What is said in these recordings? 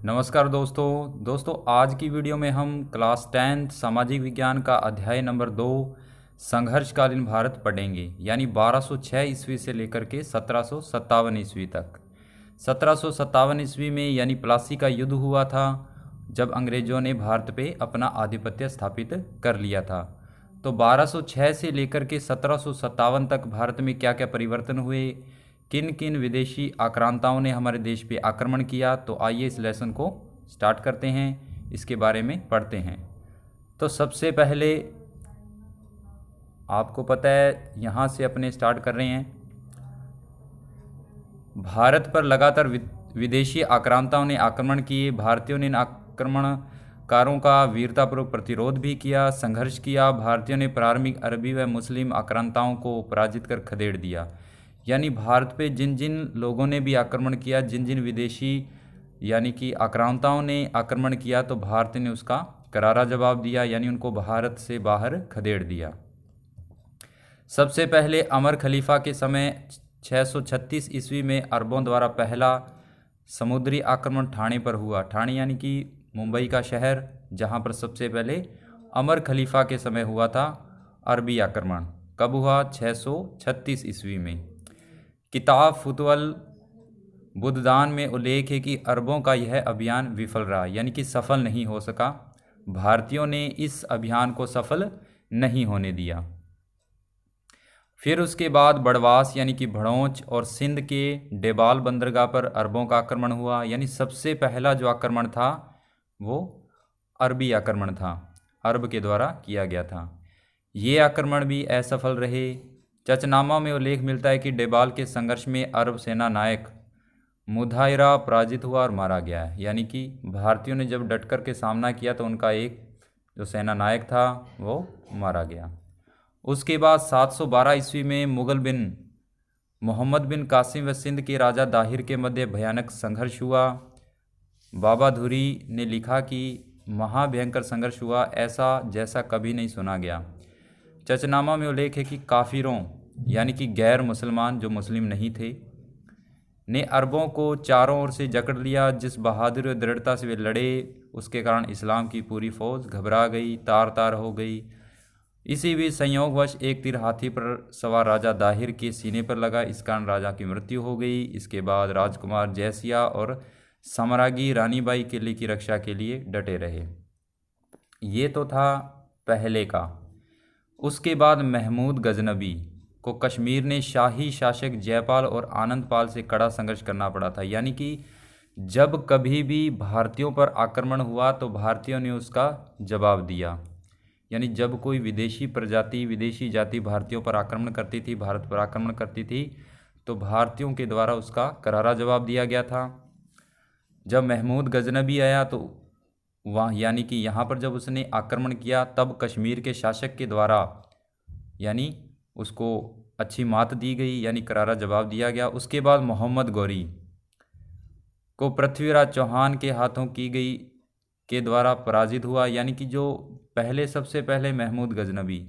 नमस्कार दोस्तों आज की वीडियो में हम क्लास 10 सामाजिक विज्ञान का अध्याय नंबर 2 संघर्षकालीन भारत पढ़ेंगे। यानी 1206 ईस्वी से लेकर के 1757 ईस्वी तक। 1757 ईस्वी में यानी प्लासी का युद्ध हुआ था, जब अंग्रेज़ों ने भारत पे अपना आधिपत्य स्थापित कर लिया था। तो 1206 से लेकर के 1757 तक भारत में क्या क्या परिवर्तन हुए, किन किन विदेशी आक्रांताओं ने हमारे देश पे आक्रमण किया, तो आइए इस लेसन को स्टार्ट करते हैं, इसके बारे में पढ़ते हैं। तो सबसे पहले आपको पता है, यहाँ से अपने स्टार्ट कर रहे हैं। भारत पर लगातार विदेशी आक्रांताओं ने आक्रमण किए। भारतीयों ने इन आक्रमणकारों का वीरतापूर्वक प्रतिरोध भी किया, संघर्ष किया। भारतीयों ने प्रारंभिक अरबी व मुस्लिम आक्रांताओं को पराजित कर खदेड़ दिया। यानी भारत पे जिन जिन लोगों ने भी आक्रमण किया, जिन जिन विदेशी यानी कि आक्रांताओं ने आक्रमण किया, तो भारत ने उसका करारा जवाब दिया, यानी उनको भारत से बाहर खदेड़ दिया। सबसे पहले अमर खलीफा के समय 636 ईस्वी में अरबों द्वारा पहला समुद्री आक्रमण ठाणे पर हुआ। ठाणे यानी कि मुंबई का शहर, जहाँ पर सबसे पहले अमर खलीफा के समय हुआ था अरबी आक्रमण। कब हुआ? 636 ईस्वी में। किताब फुतवल बुद्धान में उल्लेख है कि अरबों का यह अभियान विफल रहा, यानी कि सफल नहीं हो सका। भारतीयों ने इस अभियान को सफल नहीं होने दिया। फिर उसके बाद बड़वास यानी कि भड़ोच और सिंध के डेबाल बंदरगाह पर अरबों का आक्रमण हुआ। यानी सबसे पहला जो आक्रमण था वो अरबी आक्रमण था, अरब के द्वारा किया गया था। ये आक्रमण भी असफल रहे। चचनामा में उल्लेख मिलता है कि डेबाल के संघर्ष में अरब सेना नायक मुधायरा पराजित हुआ और मारा गया। यानी कि भारतीयों ने जब डटकर के सामना किया तो उनका एक जो सेना नायक था वो मारा गया। उसके बाद 712 ईस्वी में मुगल बिन मोहम्मद बिन कासिम व सिंध के राजा दाहिर के मध्य भयानक संघर्ष हुआ। बाबा धुरी ने लिखा कि महाभयंकर संघर्ष हुआ, ऐसा जैसा कभी नहीं सुना गया। चचनामा में उल्लेख है कि काफिरों यानी कि गैर मुसलमान, जो मुस्लिम नहीं थे, ने अरबों को चारों ओर से जकड़ लिया। जिस बहादुरी और दृढ़ता से वे लड़े, उसके कारण इस्लाम की पूरी फौज घबरा गई, तार तार हो गई। इसी बीच संयोगवश एक तीर हाथी पर सवार राजा दाहिर के सीने पर लगा, इस कारण राजा की मृत्यु हो गई। इसके बाद राजकुमार जयसिया और साम्राज्ञी रानीबाई किले की रक्षा के लिए डटे रहे। ये तो था पहले का। उसके बाद महमूद गजनबी को कश्मीर ने शाही शासक जयपाल और आनंदपाल से कड़ा संघर्ष करना पड़ा था। यानी कि जब कभी भी भारतीयों पर आक्रमण हुआ तो भारतीयों ने उसका जवाब दिया। यानी जब कोई विदेशी जाति भारतीयों पर आक्रमण करती थी, भारत पर आक्रमण करती थी, तो भारतीयों के द्वारा उसका करारा जवाब दिया गया था। जब महमूद गजनबी आया तो वहाँ यानी कि यहाँ पर जब उसने आक्रमण किया, तब कश्मीर के शासक के द्वारा यानी उसको अच्छी मात दी गई, यानी करारा जवाब दिया गया। उसके बाद मोहम्मद गौरी को पृथ्वीराज चौहान के हाथों की गई के द्वारा पराजित हुआ। यानी कि जो सबसे पहले महमूद गजनबी,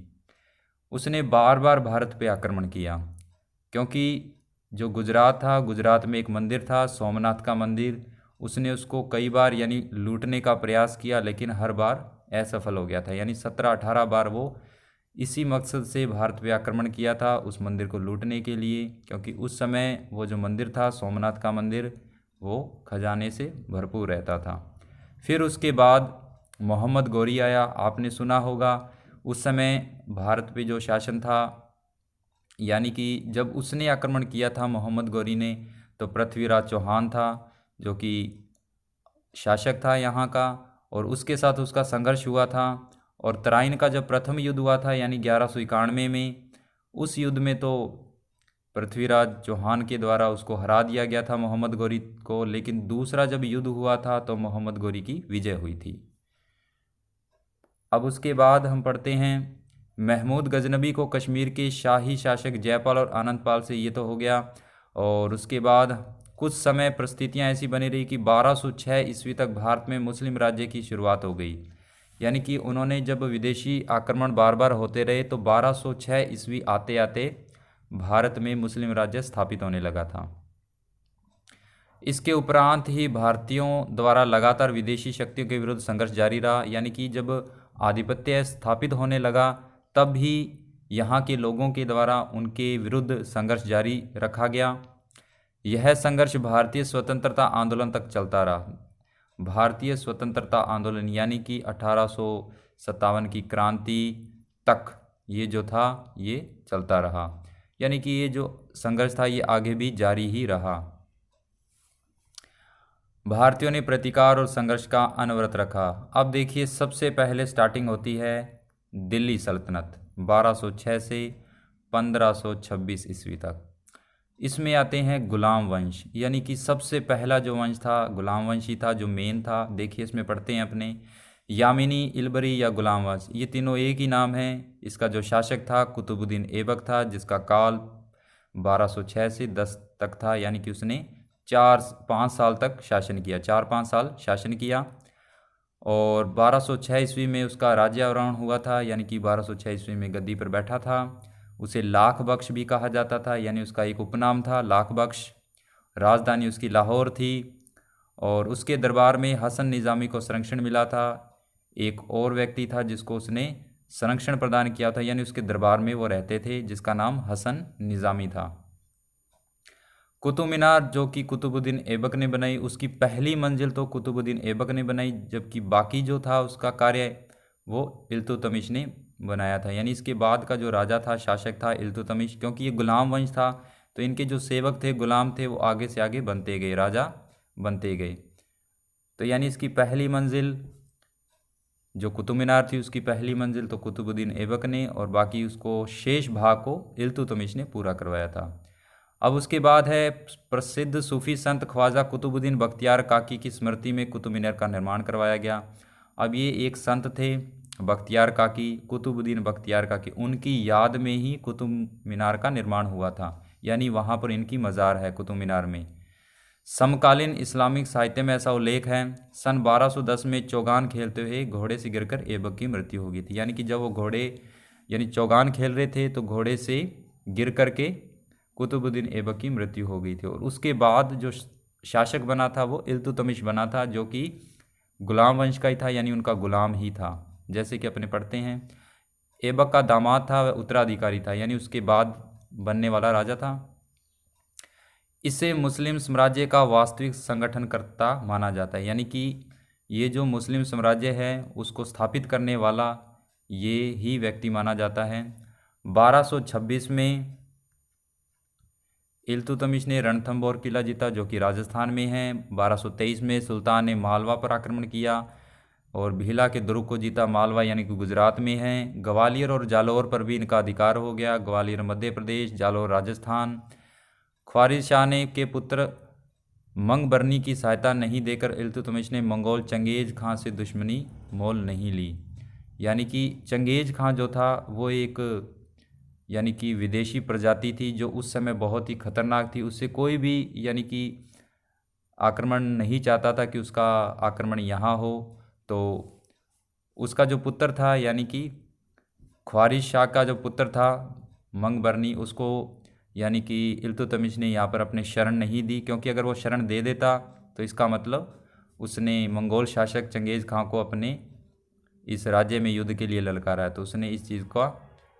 उसने बार बार भारत पे आक्रमण किया, क्योंकि जो गुजरात था, गुजरात में एक मंदिर था सोमनाथ का मंदिर, उसने उसको कई बार यानी लूटने का प्रयास किया, लेकिन हर बार असफल हो गया था। यानी 17-18 बार वो इसी मकसद से भारत पे आक्रमण किया था, उस मंदिर को लूटने के लिए, क्योंकि उस समय वो जो मंदिर था सोमनाथ का मंदिर, वो खजाने से भरपूर रहता था। फिर उसके बाद मोहम्मद गौरी आया, आपने सुना होगा। उस समय भारत पे जो शासन था, यानी कि जब उसने आक्रमण किया था मोहम्मद गौरी ने, तो पृथ्वीराज चौहान था जो कि शासक था यहाँ का, और उसके साथ उसका संघर्ष हुआ था। और तराइन का जब प्रथम युद्ध हुआ था यानी 1191 में, उस युद्ध में तो पृथ्वीराज चौहान के द्वारा उसको हरा दिया गया था मोहम्मद गौरी को, लेकिन दूसरा जब युद्ध हुआ था तो मोहम्मद गौरी की विजय हुई थी। अब उसके बाद हम पढ़ते हैं महमूद गजनबी को कश्मीर के शाही शासक जयपाल और आनंदपाल से, ये तो हो गया। और उसके बाद कुछ समय परिस्थितियां ऐसी बनी रही कि 1206 ईस्वी तक भारत में मुस्लिम राज्य की शुरुआत हो गई। यानी कि उन्होंने जब विदेशी आक्रमण बार बार होते रहे, तो 1206 ईस्वी आते आते भारत में मुस्लिम राज्य स्थापित होने लगा था। इसके उपरांत ही भारतीयों द्वारा लगातार विदेशी शक्तियों के विरुद्ध संघर्ष जारी रहा, यानी कि जब आधिपत्य स्थापित होने लगा तब भी यहाँ के लोगों के द्वारा उनके विरुद्ध संघर्ष जारी रखा गया। यह संघर्ष भारतीय स्वतंत्रता आंदोलन तक चलता रहा। भारतीय स्वतंत्रता आंदोलन यानी कि 1857 की क्रांति तक ये जो था ये चलता रहा, यानी कि ये जो संघर्ष था ये आगे भी जारी ही रहा। भारतीयों ने प्रतिकार और संघर्ष का अनवरत रखा। अब देखिए, सबसे पहले स्टार्टिंग होती है दिल्ली सल्तनत 1206 से 1526 ईस्वी तक। इसमें आते हैं गुलाम वंश, यानी कि सबसे पहला जो वंश था गुलाम वंश ही था, जो मेन था। देखिए इसमें पढ़ते हैं अपने यामिनी, इलबरी या गुलाम वंश, ये तीनों एक ही नाम है। इसका जो शासक था कुतुबुद्दीन ऐबक था, जिसका काल 1206 से 10 तक था, यानी कि उसने 4-5 साल तक शासन किया, 4-5 साल शासन किया। और 1206 ईस्वी में उसका राज्यारोहण हुआ था, यानी कि 1206 ईस्वी में गद्दी पर बैठा था। उसे लाख बख्श भी कहा जाता था, यानी उसका एक उपनाम था लाख बख्श। राजधानी उसकी लाहौर थी और उसके दरबार में हसन निज़ामी को संरक्षण मिला था। एक और व्यक्ति था जिसको उसने संरक्षण प्रदान किया था, यानी उसके दरबार में वो रहते थे, जिसका नाम हसन निज़ामी था। कुतुब मीनार जो कि कुतुबुद्दीन ऐबक ने बनाई, उसकी पहली मंजिल तो कुतुबुद्दीन ऐबक ने बनाई, जबकि बाकी जो था उसका कार्य वो इल्तुतमिश ने बनाया था। यानी इसके बाद का जो राजा था, शासक था इल्तुतमिश, क्योंकि ये गुलाम वंश था तो इनके जो सेवक थे, गुलाम थे, वो आगे से आगे बनते गए, राजा बनते गए। तो यानी इसकी पहली मंजिल जो कुतुब मीनार थी उसकी पहली मंजिल तो कुतुबुद्दीन ऐबक ने, और बाकी उसको शेष भाग को इल्तुतमिश ने पूरा करवाया था। अब उसके बाद है प्रसिद्ध सूफी संत ख्वाजा कुतुबुद्दीन बख्तियार काकी की स्मृति में कुतुब मीनार का निर्माण करवाया गया। अब ये एक संत थे बख्तियार काकी, कुतुबुद्दीन बख्तियार काकी, उनकी याद में ही कुतुब मीनार का निर्माण हुआ था, यानी वहाँ पर इनकी मज़ार है कुतुब मीनार में। समकालीन इस्लामिक साहित्य में ऐसा उल्लेख है, सन 1210 में चौगान खेलते हुए घोड़े से गिरकर ऐबक की मृत्यु हो गई थी। यानी कि जब वो घोड़े यानी चौगान खेल रहे थे तो घोड़े से गिर करके कुतुबुद्दीन ऐबक की मृत्यु हो गई थी। और उसके बाद जो शासक बना था वो इल्तुतमिश बना था, जो कि गुलाम वंश का ही था, यानी उनका गुलाम ही था। जैसे कि अपने पढ़ते हैं, ऐबक का दामाद था, वह उत्तराधिकारी था, यानी उसके बाद बनने वाला राजा था। इसे मुस्लिम साम्राज्य का वास्तविक संगठनकर्ता माना जाता है, यानी कि ये जो मुस्लिम साम्राज्य है उसको स्थापित करने वाला ये ही व्यक्ति माना जाता है। 1226 में इल्तुतमिश ने रणथंबोर किला जीता, जो कि राजस्थान में है। 1223 में सुल्तान ने मालवा पर आक्रमण किया और भीला के दुर्ग को जीता, मालवा यानी कि गुजरात में है। ग्वालियर और जालौर पर भी इनका अधिकार हो गया, ग्वालियर मध्य प्रदेश, जालौर राजस्थान। ख्वारिज शाह ने के पुत्र मंगबरनी की सहायता नहीं देकर इल्तुतमिश ने मंगोल चंगेज खां से दुश्मनी मोल नहीं ली। यानी कि चंगेज खां जो था वो एक यानी कि विदेशी प्रजाति थी जो उस समय बहुत ही खतरनाक थी। उससे कोई भी यानी कि आक्रमण नहीं चाहता था कि उसका आक्रमण यहाँ हो। तो उसका जो पुत्र था यानी कि ख्वारिज शाह का जो पुत्र था मंगबरनी, उसको यानी कि इल्तुतमिश ने यहाँ पर अपने शरण नहीं दी, क्योंकि अगर वो शरण दे देता तो इसका मतलब उसने मंगोल शासक चंगेज़ खां को अपने इस राज्य में युद्ध के लिए ललकारा है, तो उसने इस चीज़ का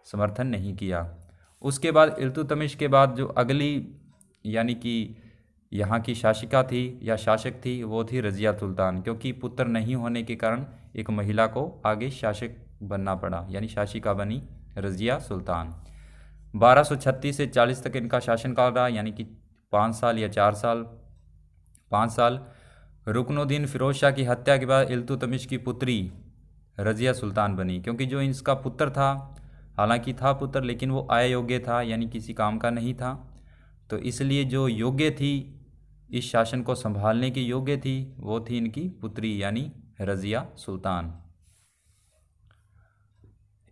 समर्थन नहीं किया। उसके बाद इल्तुतमिश के बाद जो अगली यानी कि यहाँ की शासिका थी या शासक थी वो थी रज़िया सुल्तान, क्योंकि पुत्र नहीं होने के कारण एक महिला को आगे शासक बनना पड़ा, यानी शासिका बनी रज़िया सुल्तान। 1236 से 40 तक इनका शासनकाल रहा, यानी कि 5 साल या 4 साल 5 साल। रुकनुद्दीन फिरोज शाह की हत्या के बाद इल्तुतमिश की पुत्री रज़िया सुल्तान बनी, क्योंकि जो इसका पुत्र था, हालांकि था पुत्र लेकिन वो अयोग्य था, यानी किसी काम का नहीं था, तो इसलिए जो योग्य थी इस शासन को संभालने की योग्य थी वो थी इनकी पुत्री यानी रज़िया सुल्तान।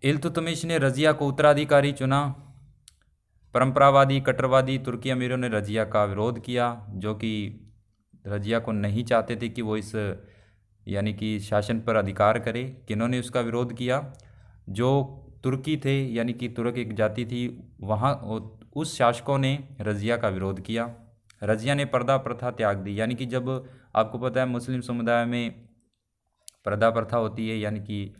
इल्तुतमिश ने रज़िया को उत्तराधिकारी चुना। परंपरावादी कट्टरवादी तुर्की अमीरों ने रज़िया का विरोध किया, जो कि रज़िया को नहीं चाहते थे कि वो इस यानी कि शासन पर अधिकार करे। किन्होंने उसका विरोध किया? जो तुर्की थे यानी कि तुर्क एक जाति थी, वहाँ उस शासकों ने रज़िया का विरोध किया। रजिया ने पर्दा प्रथा त्याग दी। यानी कि जब आपको पता है मुस्लिम समुदाय में पर्दा प्रथा होती है, यानी कि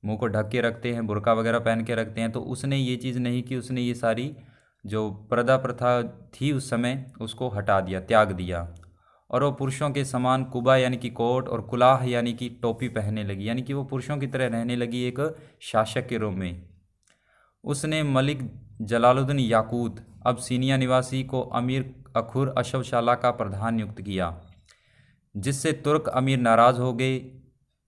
मुंह को ढक के रखते हैं, बुर्का वगैरह पहन के रखते हैं, तो उसने ये चीज़ नहीं कि उसने ये सारी जो पर्दा प्रथा थी उस समय उसको हटा दिया, त्याग दिया, और वो पुरुषों के समान कुबा यानी कि कोट और कुलाह यानी कि टोपी पहनने लगी। यानी कि वो पुरुषों की तरह रहने लगी एक शासक के रूप में। उसने मलिक जलालुद्दीन याकूत अबसीनिया निवासी को अमीर अखुर अशवशाला का प्रधान नियुक्त किया, जिससे तुर्क अमीर नाराज़ हो गए।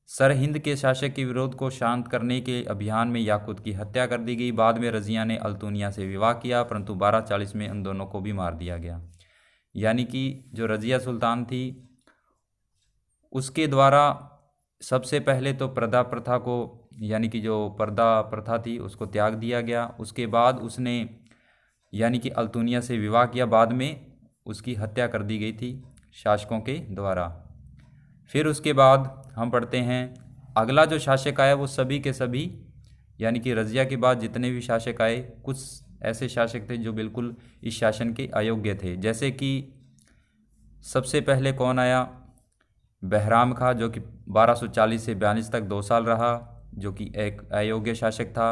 सरहिंद के शासक के विरोध को शांत करने के अभियान में याकूत की हत्या कर दी गई। बाद में रजिया ने अल्तुनिया से विवाह किया, परंतु 1240 में उन दोनों को भी मार दिया गया। यानी कि जो रजिया सुल्तान थी उसके द्वारा सबसे पहले तो पर्दा प्रथा को, यानी कि जो पर्दा प्रथा थी उसको त्याग दिया गया। उसके बाद उसने यानी कि अल्तुनिया से विवाह किया, बाद में उसकी हत्या कर दी गई थी शासकों के द्वारा। फिर उसके बाद हम पढ़ते हैं अगला जो शासक आया वो सभी के सभी, यानी कि रजिया के बाद जितने भी शासक आए, कुछ ऐसे शासक थे जो बिल्कुल इस शासन के अयोग्य थे। जैसे कि सबसे पहले कौन आया, बहराम खां, जो कि 1240 से 42 तक 2 साल रहा, जो कि एक अयोग्य शासक था।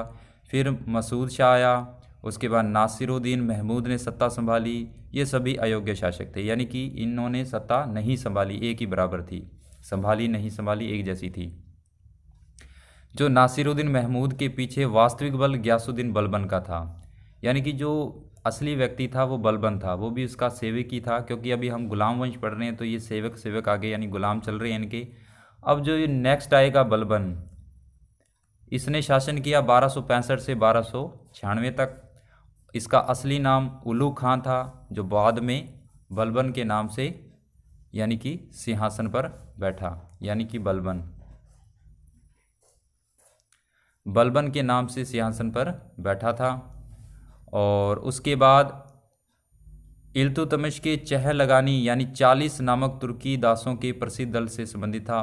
फिर मसूद शाह आया, उसके बाद नासिरुद्दीन महमूद ने सत्ता संभाली। ये सभी अयोग्य शासक थे, यानी कि इन्होंने सत्ता नहीं संभाली, एक ही बराबर थी, संभाली नहीं संभाली एक जैसी थी। जो नासिरुद्दीन महमूद के पीछे वास्तविक बल गयासुद्दीन बलबन का था, यानी कि जो असली व्यक्ति था वो बलबन था, वो भी उसका सेवक ही था। क्योंकि अभी हम गुलाम वंश पढ़ रहे हैं तो ये सेवक आगे यानी गुलाम चल रहे हैं इनके। अब जो ये नेक्स्ट आएगा बलबन, इसने शासन किया 1265 से 1296 तक। इसका असली नाम उलू खां था, जो बाद में बलबन के नाम से यानी कि सिंहासन पर बैठा, यानी कि बलबन के नाम से सिंहासन पर बैठा था। और उसके बाद इल्तुतमिश के चहलगानी यानी 40 नामक तुर्की दासों के प्रसिद्ध दल से संबंधित था।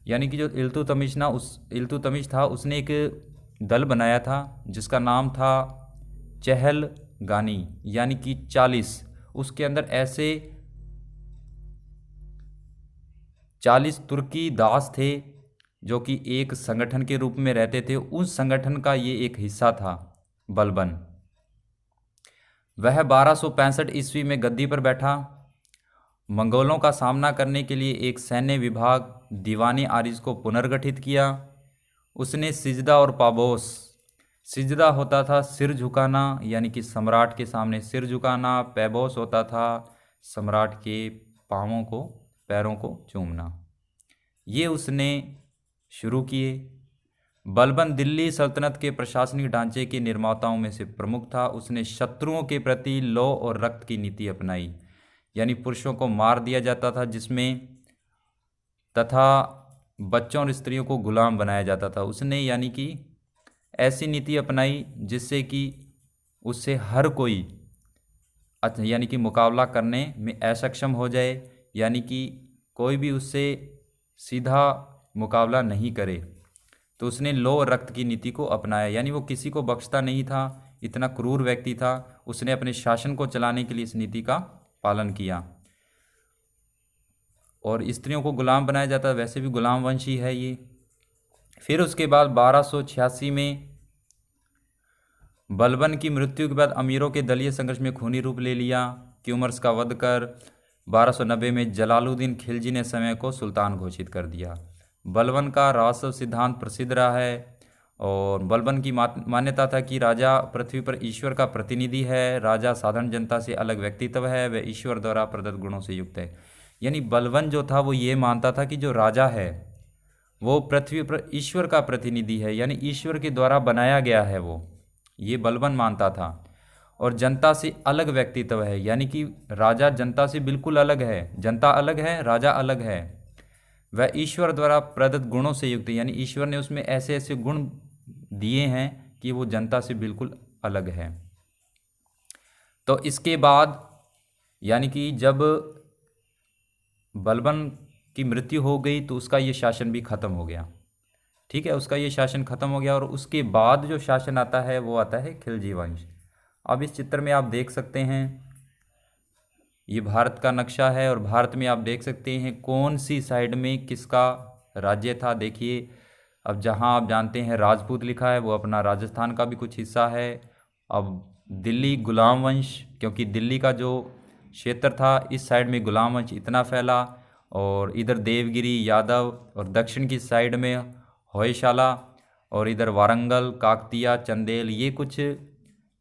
यानी कि जो इल्तुतमिश था उसने एक दल बनाया था जिसका नाम था चहलगानी, यानी कि 40। उसके अंदर ऐसे 40 तुर्की दास थे जो कि एक संगठन के रूप में रहते थे। उस संगठन का ये एक हिस्सा था बलबन। वह 1265 ईस्वी में गद्दी पर बैठा। मंगोलों का सामना करने के लिए एक सैन्य विभाग दीवानी आरिज को पुनर्गठित किया। उसने सिजदा और पाबोस, सिजदा होता था सिर झुकाना, यानी कि सम्राट के सामने सिर झुकाना। पैबोस होता था सम्राट के पैरों को चूमना। ये उसने शुरू किए। बलबन दिल्ली सल्तनत के प्रशासनिक ढांचे के निर्माताओं में से प्रमुख था। उसने शत्रुओं के प्रति लौ और रक्त की नीति अपनाई, यानी पुरुषों को मार दिया जाता था जिसमें, तथा बच्चों और स्त्रियों को गुलाम बनाया जाता था। उसने यानी कि ऐसी नीति अपनाई जिससे कि उससे हर कोई यानी कि मुकाबला करने में असक्षम हो जाए, यानी कि कोई भी उससे सीधा मुकाबला नहीं करे। तो उसने लो और रक्त की नीति को अपनाया, यानी वो किसी को बख्शता नहीं था, इतना क्रूर व्यक्ति था। उसने अपने शासन को चलाने के लिए इस नीति का पालन किया। और स्त्रियों को गुलाम बनाया जाता, वैसे भी गुलाम वंशी है ये। फिर उसके बाद 1286 में बलबन की मृत्यु के बाद अमीरों के दलीय संघर्ष में खूनी रूप ले लिया। क्यूमर्स का वध कर 1290 में जलालुद्दीन खिलजी ने समय को सुल्तान घोषित कर दिया। बलबन का राजस्व सिद्धांत प्रसिद्ध रहा है। और बलबन की मान्यता था कि राजा पृथ्वी पर ईश्वर का प्रतिनिधि है। राजा साधारण जनता से अलग व्यक्तित्व है, वह ईश्वर द्वारा प्रदत्त गुणों से युक्त है। यानी बलबन जो था वो ये मानता था कि जो राजा है वो पृथ्वी पर ईश्वर का प्रतिनिधि है, यानी ईश्वर के द्वारा बनाया गया है वो, ये बलबन मानता था। और जनता से अलग व्यक्तित्व है, यानी कि राजा जनता से बिल्कुल अलग है, जनता अलग है, राजा अलग है। वह ईश्वर द्वारा प्रदत्त गुणों से युक्त है, यानी ईश्वर ने उसमें ऐसे ऐसे गुण दिए हैं कि वो जनता से बिल्कुल अलग है। तो इसके बाद यानी कि जब बलबन की मृत्यु हो गई तो उसका ये शासन भी खत्म हो गया। ठीक है, उसका ये शासन खत्म हो गया। और उसके बाद जो शासन आता है वो आता है खिलजी वंश। अब इस चित्र में आप देख सकते हैं ये भारत का नक्शा है और भारत में आप देख सकते हैं कौन सी साइड में किसका राज्य था। देखिए, अब जहाँ आप जानते हैं राजपूत लिखा है वो अपना राजस्थान का भी कुछ हिस्सा है। अब दिल्ली गुलाम वंश, क्योंकि दिल्ली का जो क्षेत्र था इस साइड में गुलाम वंश इतना फैला, और इधर देवगिरी यादव, और दक्षिण की साइड में होयशाला, और इधर वारंगल काकतिया चंदेल, ये कुछ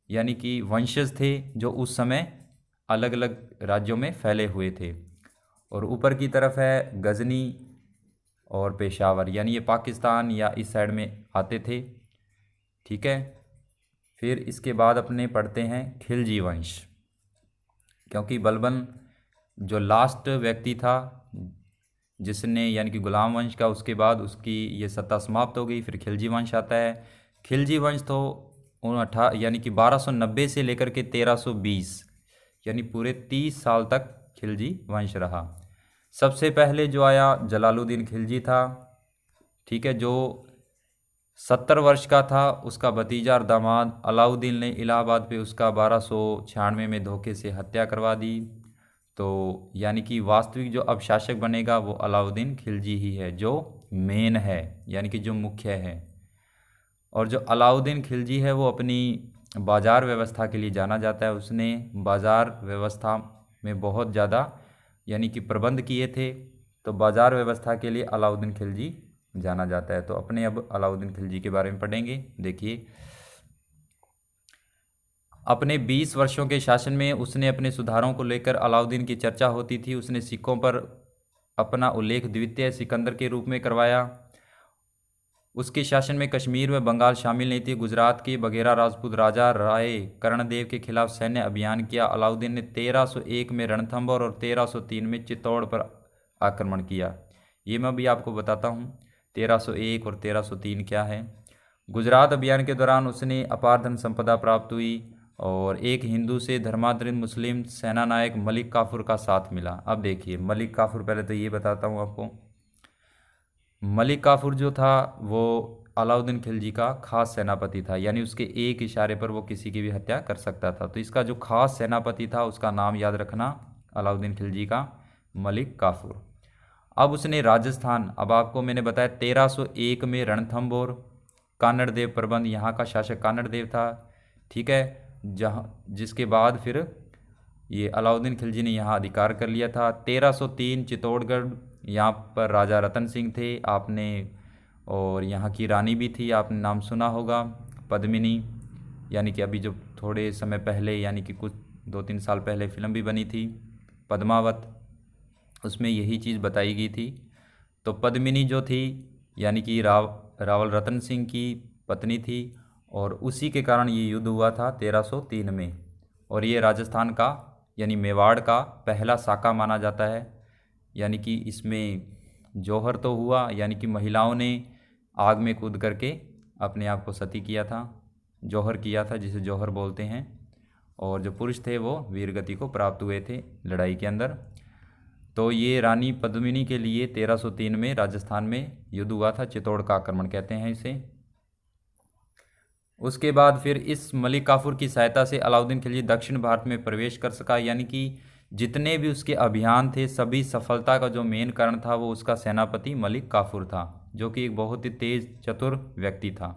यानी कि वंशज थे जो उस समय अलग अलग राज्यों में फैले हुए थे। और ऊपर की तरफ है गजनी और पेशावर, यानी ये पाकिस्तान या इस साइड में आते थे। ठीक है, फिर इसके बाद अपने पढ़ते हैं खिलजी वंश, क्योंकि बलबन जो लास्ट व्यक्ति था जिसने यानी कि गुलाम वंश का, उसके बाद उसकी ये सत्ता समाप्त हो गई, फिर खिलजी वंश आता है। खिलजी वंश तो यानी कि 1290 से लेकर के 1320 यानी पूरे 30 साल तक खिलजी वंश रहा। सबसे पहले जो आया जलालुद्दीन खिलजी था। ठीक है, जो 70 वर्ष का था। उसका भतीजा और दामाद अलाउद्दीन ने इलाहाबाद पे उसका 1296 में धोखे से हत्या करवा दी। तो यानी कि वास्तविक जो अब शासक बनेगा वो अलाउद्दीन खिलजी ही है, जो मेन है यानी कि जो मुख्य है। और जो अलाउद्दीन खिलजी है वो अपनी बाज़ार व्यवस्था के लिए जाना जाता है। उसने बाज़ार व्यवस्था में बहुत ज़्यादा यानी कि प्रबंध किए थे, तो बाज़ार व्यवस्था के लिए अलाउद्दीन खिलजी जाना जाता है। तो अपने अब अलाउद्दीन खिलजी के बारे में पढ़ेंगे। देखिए, अपने 20 वर्षों के शासन में उसने अपने सुधारों को लेकर अलाउद्दीन की चर्चा होती थी। उसने सिखों पर अपना उल्लेख द्वितीय सिकंदर के रूप में करवाया। उसके शासन में कश्मीर व बंगाल शामिल नहीं थे। गुजरात के बघेरा राजपूत राजा राय कर्णदेव के खिलाफ सैन्य अभियान किया। अलाउद्दीन ने 1301 में रणथंभौर और 1303 में चित्तौड़ पर आक्रमण किया। ये मैं भी आपको बताता हूँ 1301 और 1303 क्या है। गुजरात अभियान के दौरान उसने अपार धन संपदा प्राप्त हुई और एक हिंदू से धर्मांतरित मुस्लिम सेनानायक मलिक काफूर का साथ मिला। अब देखिए, मलिक काफूर, पहले तो ये बताता हूँ आपको, मलिक काफूर जो था वो अलाउद्दीन खिलजी का खास सेनापति था, यानी उसके एक इशारे पर वो किसी की भी हत्या कर सकता था। तो इसका जो खास सेनापति था उसका नाम याद रखना, अलाउद्दीन खिलजी का मलिक काफूर। अब उसने राजस्थान, अब आपको मैंने बताया 1301 में रणथंभौर, कानड़ देव प्रबंध, यहाँ का शासक कानड़ देव था। ठीक है, जहाँ जिसके बाद फिर ये अलाउद्दीन खिलजी ने यहाँ अधिकार कर लिया था। 1303 चित्तौड़गढ़, यहाँ पर राजा रतन सिंह थे आपने, और यहाँ की रानी भी थी, आपने नाम सुना होगा, पद्मिनी, यानी कि अभी जो थोड़े समय पहले यानी कि कुछ 2-3 साल पहले फिल्म भी बनी थी पद्मावत, उसमें यही चीज़ बताई गई थी। तो पद्मिनी जो थी यानी कि रावल रतन सिंह की पत्नी थी, और उसी के कारण ये युद्ध हुआ था 1303 में। और ये राजस्थान का यानी मेवाड़ का पहला साका माना जाता है। यानी कि इसमें जौहर तो हुआ, यानी कि महिलाओं ने आग में कूद करके अपने आप को सती किया था, जौहर किया था, जिसे जौहर बोलते हैं। और जो पुरुष थे वो वीरगति को प्राप्त हुए थे लड़ाई के अंदर। तो ये रानी पद्मिनी के लिए 1303 में राजस्थान में युद्ध हुआ था, चित्तौड़ का आक्रमण कहते हैं इसे। उसके बाद फिर इस मलिक काफूर की सहायता से अलाउद्दीन खिलजी दक्षिण भारत में प्रवेश कर सका, यानी कि जितने भी उसके अभियान थे सभी सफलता का जो मेन कारण था वो उसका सेनापति मलिक काफूर था, जो कि एक बहुत ही तेज चतुर व्यक्ति था।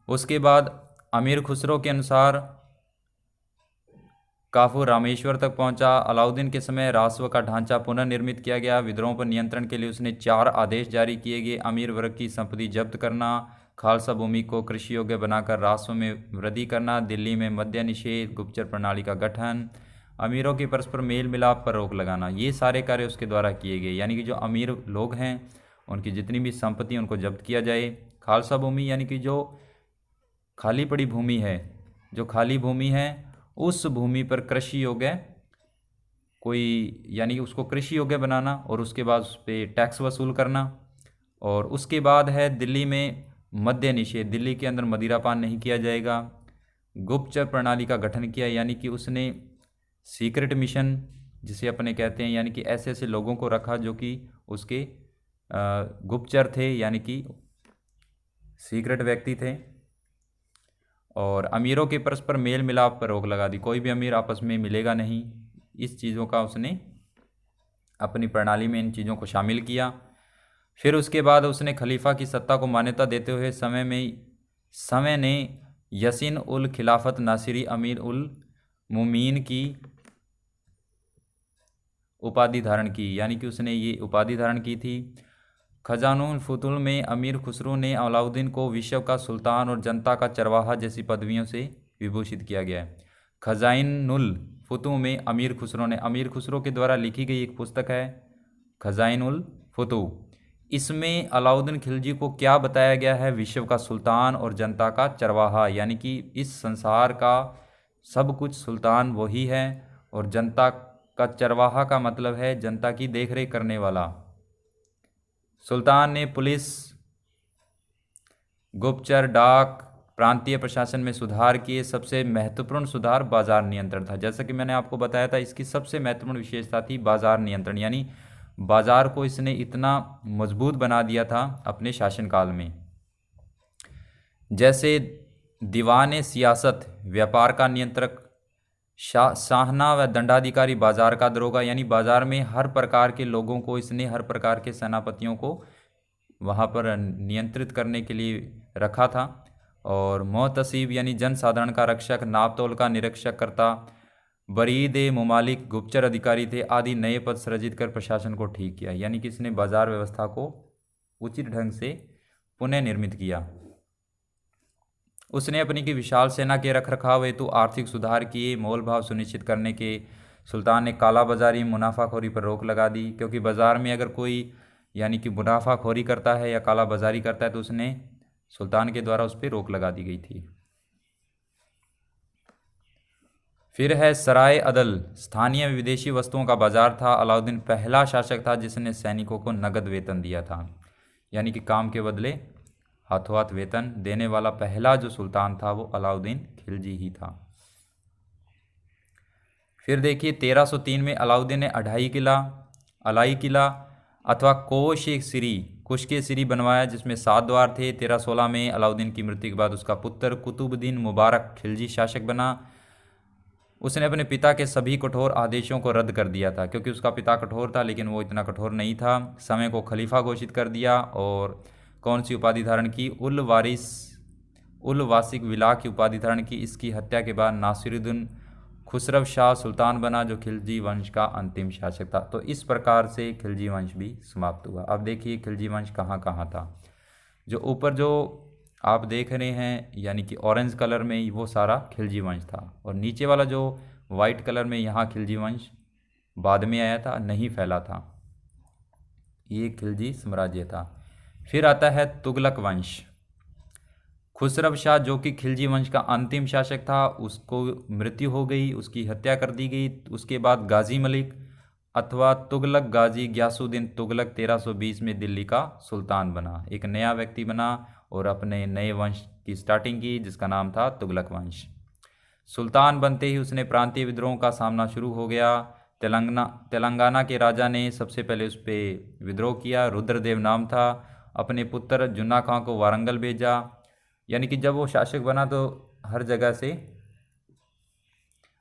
उसके बाद अमीर खुसरो के अनुसार काफूर रामेश्वर तक पहुंचा। अलाउद्दीन के समय राजस्व का ढांचा पुनर्निर्मित किया गया। विद्रोह पर नियंत्रण के लिए उसने 4 आदेश जारी किए गए। अमीर वर्ग की संपत्ति जब्त करना, खालसा भूमि को कृषि योग्य बनाकर राजस्व में वृद्धि करना, दिल्ली में मद्य निषेध, गुप्तचर प्रणाली का गठन, अमीरों के परस्पर मेल मिलाप पर रोक लगाना, ये सारे कार्य उसके द्वारा किए गए। यानी कि जो अमीर लोग हैं उनकी जितनी भी संपत्ति उनको जब्त किया जाए। खालसा भूमि यानी कि जो खाली पड़ी भूमि है, जो खाली भूमि है उस भूमि पर कृषि योग्य कोई यानी कि उसको कृषि योग्य बनाना, और उसके बाद उस पर टैक्स वसूल करना। और उसके बाद है दिल्ली में मद्य निषेध, दिल्ली के अंदर मदिरापान नहीं किया जाएगा। गुप्तचर प्रणाली का गठन किया, यानी कि उसने सीक्रेट मिशन जिसे अपने कहते हैं, यानी कि ऐसे ऐसे लोगों को रखा जो कि उसके गुप्तचर थे, यानी कि सीक्रेट व्यक्ति थे। और अमीरों के परस्पर मेल मिलाप पर रोक लगा दी, कोई भी अमीर आपस में मिलेगा नहीं, इस चीज़ों का उसने अपनी प्रणाली में इन चीज़ों को शामिल किया। फिर उसके बाद उसने खलीफा की सत्ता को मान्यता देते हुए समय ने यसीन उल खिलाफत नासिरी अमीर उल मुमीन की उपाधि धारण की, यानी कि उसने ये उपाधि धारण की थी। खजानुल फुतूल में अमीर खुसरो ने अलाउद्दीन को विश्व का सुल्तान और जनता का चरवाहा जैसी पदवियों से विभूषित किया गया है। खजाइनुल फुतू में अमीर खुसरो के द्वारा लिखी गई एक पुस्तक है खजाइनुल फुतू। इसमें अलाउद्दीन खिलजी को क्या बताया गया है? विश्व का सुल्तान और जनता का चरवाहा, यानी कि इस संसार का सब कुछ सुल्तान वही है और जनता का चरवाहा का मतलब है जनता की देखरेख करने वाला। सुल्तान ने पुलिस, गुप्तचर, डाक, प्रांतीय प्रशासन में सुधार किए। सबसे महत्वपूर्ण सुधार बाजार नियंत्रण था। जैसा कि मैंने आपको बताया था, इसकी सबसे महत्वपूर्ण विशेषता थी बाजार नियंत्रण, यानी बाजार को इसने इतना मजबूत बना दिया था अपने शासनकाल में। जैसे दीवान सियासत व्यापार का नियंत्रक, शाहना व दंडाधिकारी बाजार का दरोगा, यानी बाजार में हर प्रकार के लोगों को इसने, हर प्रकार के सेनापतियों को वहाँ पर नियंत्रित करने के लिए रखा था। और मोहतसीब यानी जनसाधारण का रक्षक, नापतोल का निरीक्षक करता, बरीद मुमालिक गुप्तचर अधिकारी थे आदि नए पद सृजित कर प्रशासन को ठीक किया, यानी कि इसने बाजार व्यवस्था को उचित ढंग से पुनः निर्मित किया। उसने अपनी की विशाल सेना के रखरखाव हेतु आर्थिक सुधार किए। मोल भाव सुनिश्चित करने के सुल्तान ने काला बाजारी, मुनाफाखोरी पर रोक लगा दी, क्योंकि बाजार में अगर कोई यानी कि मुनाफाखोरी करता है या काला बाजारी करता है तो उसने सुल्तान के द्वारा उस पर रोक लगा दी गई थी। फिर है सराय अदल, स्थानीय विदेशी वस्तुओं का बाजार था। अलाउद्दीन पहला शासक था जिसने सैनिकों को नगद वेतन दिया था, यानी कि काम के बदले हाथों हाथ वेतन देने वाला पहला जो सुल्तान था वो अलाउद्दीन खिलजी ही था। फिर देखिए 1303 में अलाउद्दीन ने अलाई किला अथवा कुश सिरी बनवाया, जिसमें 7 द्वार थे। 1316 में अलाउद्दीन की मृत्यु के बाद उसका पुत्र कुतुबुद्दीन मुबारक खिलजी शासक बना। उसने अपने पिता के सभी कठोर आदेशों को रद्द कर दिया था, क्योंकि उसका पिता कठोर था लेकिन वो इतना कठोर नहीं था। समय को खलीफा घोषित कर दिया और कौन सी उपाधि धारण की? उल वासिक विला की उपाधि धारण की। इसकी हत्या के बाद नासिरुद्दीन खुसरव शाह सुल्तान बना, जो खिलजी वंश का अंतिम शासक था। तो इस प्रकार से खिलजी वंश भी समाप्त हुआ। अब देखिए खिलजी वंश कहाँ कहाँ था। जो ऊपर जो आप देख रहे हैं यानी कि ऑरेंज कलर में, वो सारा खिलजी वंश था, और नीचे वाला जो वाइट कलर में, यहाँ खिलजी वंश बाद में आया था, नहीं फैला था। ये खिलजी साम्राज्य था। फिर आता है तुगलक वंश। खुसरव शाह जो कि खिलजी वंश का अंतिम शासक था, उसको मृत्यु हो गई, उसकी हत्या कर दी गई। उसके बाद गाजी मलिक अथवा तुगलक गाजी ग्यासुद्दीन तुगलक 1320 में दिल्ली का सुल्तान बना। एक नया व्यक्ति बना और अपने नए वंश की स्टार्टिंग की, जिसका नाम था तुगलक वंश। सुल्तान बनते ही उसने प्रांतीय विद्रोहों का सामना शुरू हो गया। तेलंगाना के राजा ने सबसे पहले उस पर विद्रोह किया, रुद्रदेव नाम था। अपने पुत्र जुन्ना खां को वारंगल भेजा, यानी कि जब वो शासक बना तो हर जगह से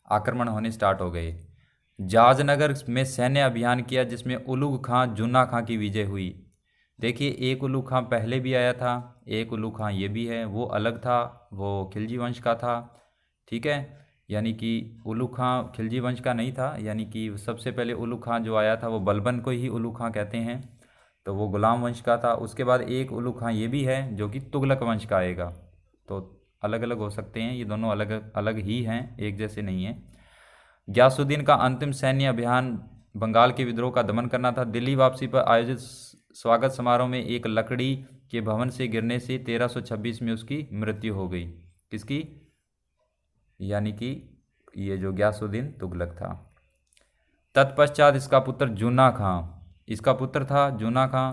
आक्रमण होने स्टार्ट हो गए। जाजनगर में सैन्य अभियान किया, जिसमें उलुग खां जुन्ना खां की विजय हुई। देखिए एक उलुग खां पहले भी आया था, एक उलुग खां ये भी है, वो अलग था, वो खिलजी वंश का था। ठीक है, यानी कि उलुग खां खिलजी वंश का नहीं था, यानी कि सबसे पहले उलुग खां जो आया था वो बलबन को ही उलुग खां कहते हैं, तो वो गुलाम वंश का था। उसके बाद एक उलुग खां ये भी है जो कि तुगलक वंश का आएगा। तो अलग अलग हो सकते हैं, ये दोनों अलग अलग ही हैं, एक जैसे नहीं है। ग्यासुद्दीन का अंतिम सैन्य अभियान बंगाल के विद्रोह का दमन करना था। दिल्ली वापसी पर आयोजित स्वागत समारोह में एक लकड़ी के भवन से गिरने से 1326 में उसकी मृत्यु हो गई। किसकी? यानी कि ये जो ग्यासुद्दीन तुगलक था। तत्पश्चात इसका पुत्र जूना खां, इसका पुत्र था जूना खां,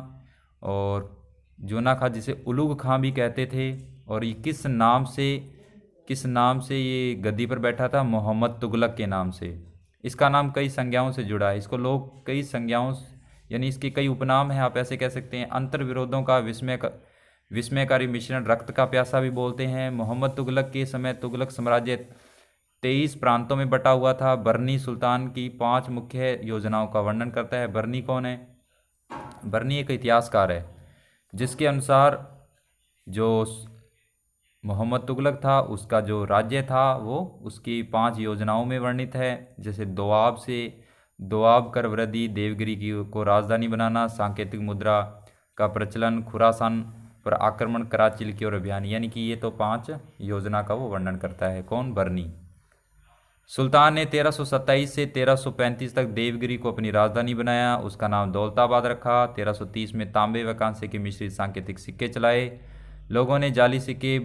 और जूना खां जिसे उलुग खां भी कहते थे। और ये किस नाम से ये गद्दी पर बैठा था? मोहम्मद तुगलक के नाम से। इसका नाम कई संज्ञाओं से जुड़ा है, इसको लोग कई संज्ञाओं यानी इसके कई उपनाम हैं, आप ऐसे कह सकते हैं। अंतर विरोधों का विस्मयकारी मिश्रण रक्त का प्यासा भी बोलते हैं। मोहम्मद तुगलक के समय तुगलक साम्राज्य 23 प्रांतों में बटा हुआ था। बर्नी सुल्तान की 5 मुख्य योजनाओं का वर्णन करता है। बर्नी कौन है? बर्नी एक इतिहासकार है जिसके अनुसार जो मोहम्मद तुगलक था उसका जो राज्य था वो उसकी 5 योजनाओं में वर्णित है। जैसे दोआब कर वृद्धि, देवगिरी की को राजधानी बनाना, सांकेतिक मुद्रा का प्रचलन, खुरासान पर आक्रमण, कराचिल की ओर अभियान। यानी कि ये तो 5 योजना का वो वर्णन करता है। कौन? बर्नी। सुल्तान ने 1327 से 1335 तक देवगिरी को अपनी राजधानी बनाया। उसका नाम दौलताबाद रखा। 1330 में तांबे व कांसे के मिश्रित सांकेतिक सिक्के चलाए। लोगों ने जाली सिक्के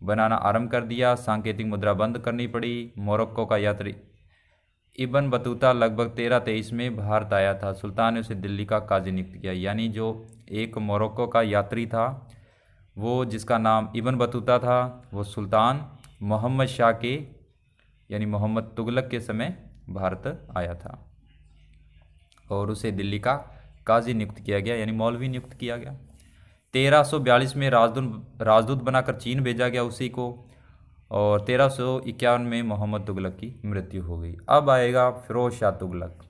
बनाना आरंभ कर दिया। सांकेतिक मुद्रा बंद करनी पड़ी। मोरक्को का यात्री इब्न बतूता लगभग 1323 में भारत आया था। सुल्तान ने उसे दिल्ली का काजी नियुक्त किया। यानी जो एक मोरक्को का यात्री था वो जिसका नाम इब्न बतूता था वो सुल्तान मोहम्मद शाह के यानी मोहम्मद तुगलक के समय भारत आया था और उसे दिल्ली का काजी नियुक्त किया गया यानी मौलवी नियुक्त किया गया। 1342 में राजदूत बनाकर चीन भेजा गया उसी को और 1351 में मोहम्मद तुगलक की मृत्यु हो गई। अब आएगा फिरोज शाह तुगलक।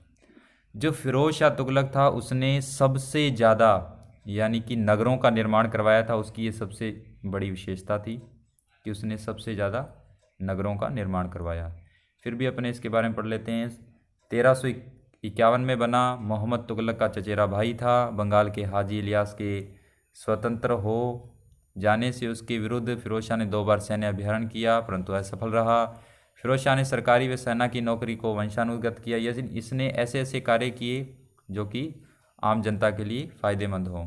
जो फिरोज शाह तुगलक था उसने सबसे ज़्यादा यानी कि नगरों का निर्माण करवाया था। उसकी ये सबसे बड़ी विशेषता थी कि उसने सबसे ज़्यादा नगरों का निर्माण करवाया। फिर भी अपने इसके बारे में पढ़ लेते हैं। 1351 में बना। मोहम्मद तुगलक का चचेरा भाई था। बंगाल के हाजी इलियास के स्वतंत्र हो जाने से उसके विरुद्ध फिरोज शाह ने 2 बार सैन्य अभियान किया परंतु असफल रहा। फिरोज शाह ने सरकारी व सेना की नौकरी को वंशानुगत किया। इसने ऐसे ऐसे कार्य किए जो कि आम जनता के लिए फ़ायदेमंद हों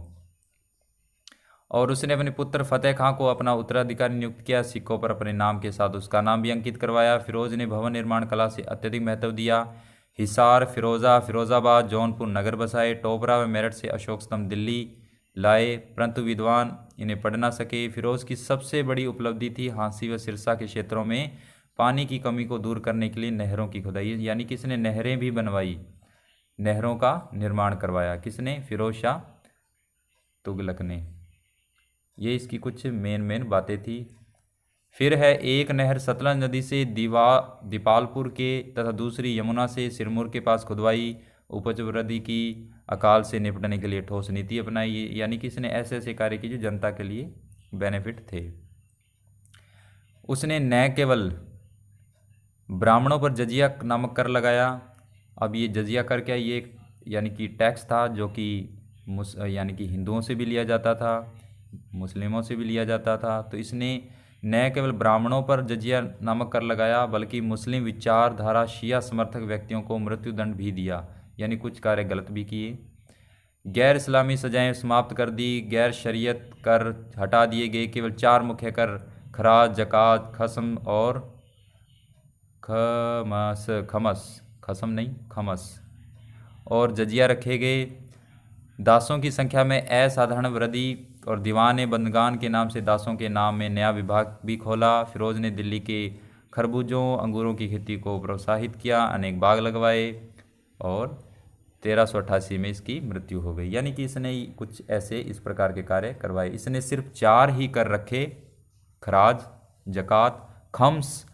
और उसने अपने पुत्र फतेह खां को अपना उत्तराधिकारी नियुक्त किया। सिक्कों पर अपने नाम के साथ उसका नाम भी अंकित करवाया। फिरोज ने भवन निर्माण कला से अत्यधिक महत्व दिया। हिसार, फिरोजाबाद, जौनपुर नगर बसाए। टोपरा व मेरठ से अशोक स्तंभ दिल्ली लाए परंतु विद्वान इन्हें पढ़ ना सके। फिरोज की सबसे बड़ी उपलब्धि थी हांसी व सिरसा के क्षेत्रों में पानी की कमी को दूर करने के लिए नहरों की खुदाई। यानी किसने नहरें भी बनवाई, नहरों का निर्माण करवाया। किसने? फिरोज शाह तुगलक ने। ये इसकी कुछ मेन बातें थी। फिर है एक नहर सतलज नदी से दीपालपुर के तथा दूसरी यमुना से सिरमौर के पास खुदवाई। उपज वृद्धि की, अकाल से निपटने के लिए ठोस नीति अपनाई। यानी कि इसने ऐसे ऐसे कार्य किए जो जनता के लिए बेनिफिट थे। उसने न केवल ब्राह्मणों पर जजिया नामक कर लगाया। अब ये जजिया कर क्या? ये यानी कि टैक्स था जो कि यानी कि हिंदुओं से भी लिया जाता था, मुस्लिमों से भी लिया जाता था। तो इसने न केवल ब्राह्मणों पर जजिया नामक कर लगाया बल्कि मुस्लिम विचारधारा शिया समर्थक व्यक्तियों को मृत्युदंड भी दिया। यानी कुछ कार्य गलत भी किए। गैर इस्लामी सजाएं समाप्त कर दी। गैर शरीयत कर हटा दिए गए। केवल 4 मुख्य कर खराज, जकात, खसम और खमस और जजिया रखे गए। दासों की संख्या में असाधारण वृद्धि और दीवान बंदगान के नाम से दासों के नाम में नया विभाग भी खोला। फिरोज ने दिल्ली के खरबूजों अंगूरों की खेती को प्रोत्साहित किया, अनेक बाग लगवाए और 1388 में इसकी मृत्यु हो गई। यानी कि इसने कुछ ऐसे इस प्रकार के कार्य करवाए। इसने सिर्फ 4 ही कर रखे, खराज, जकात, खम्स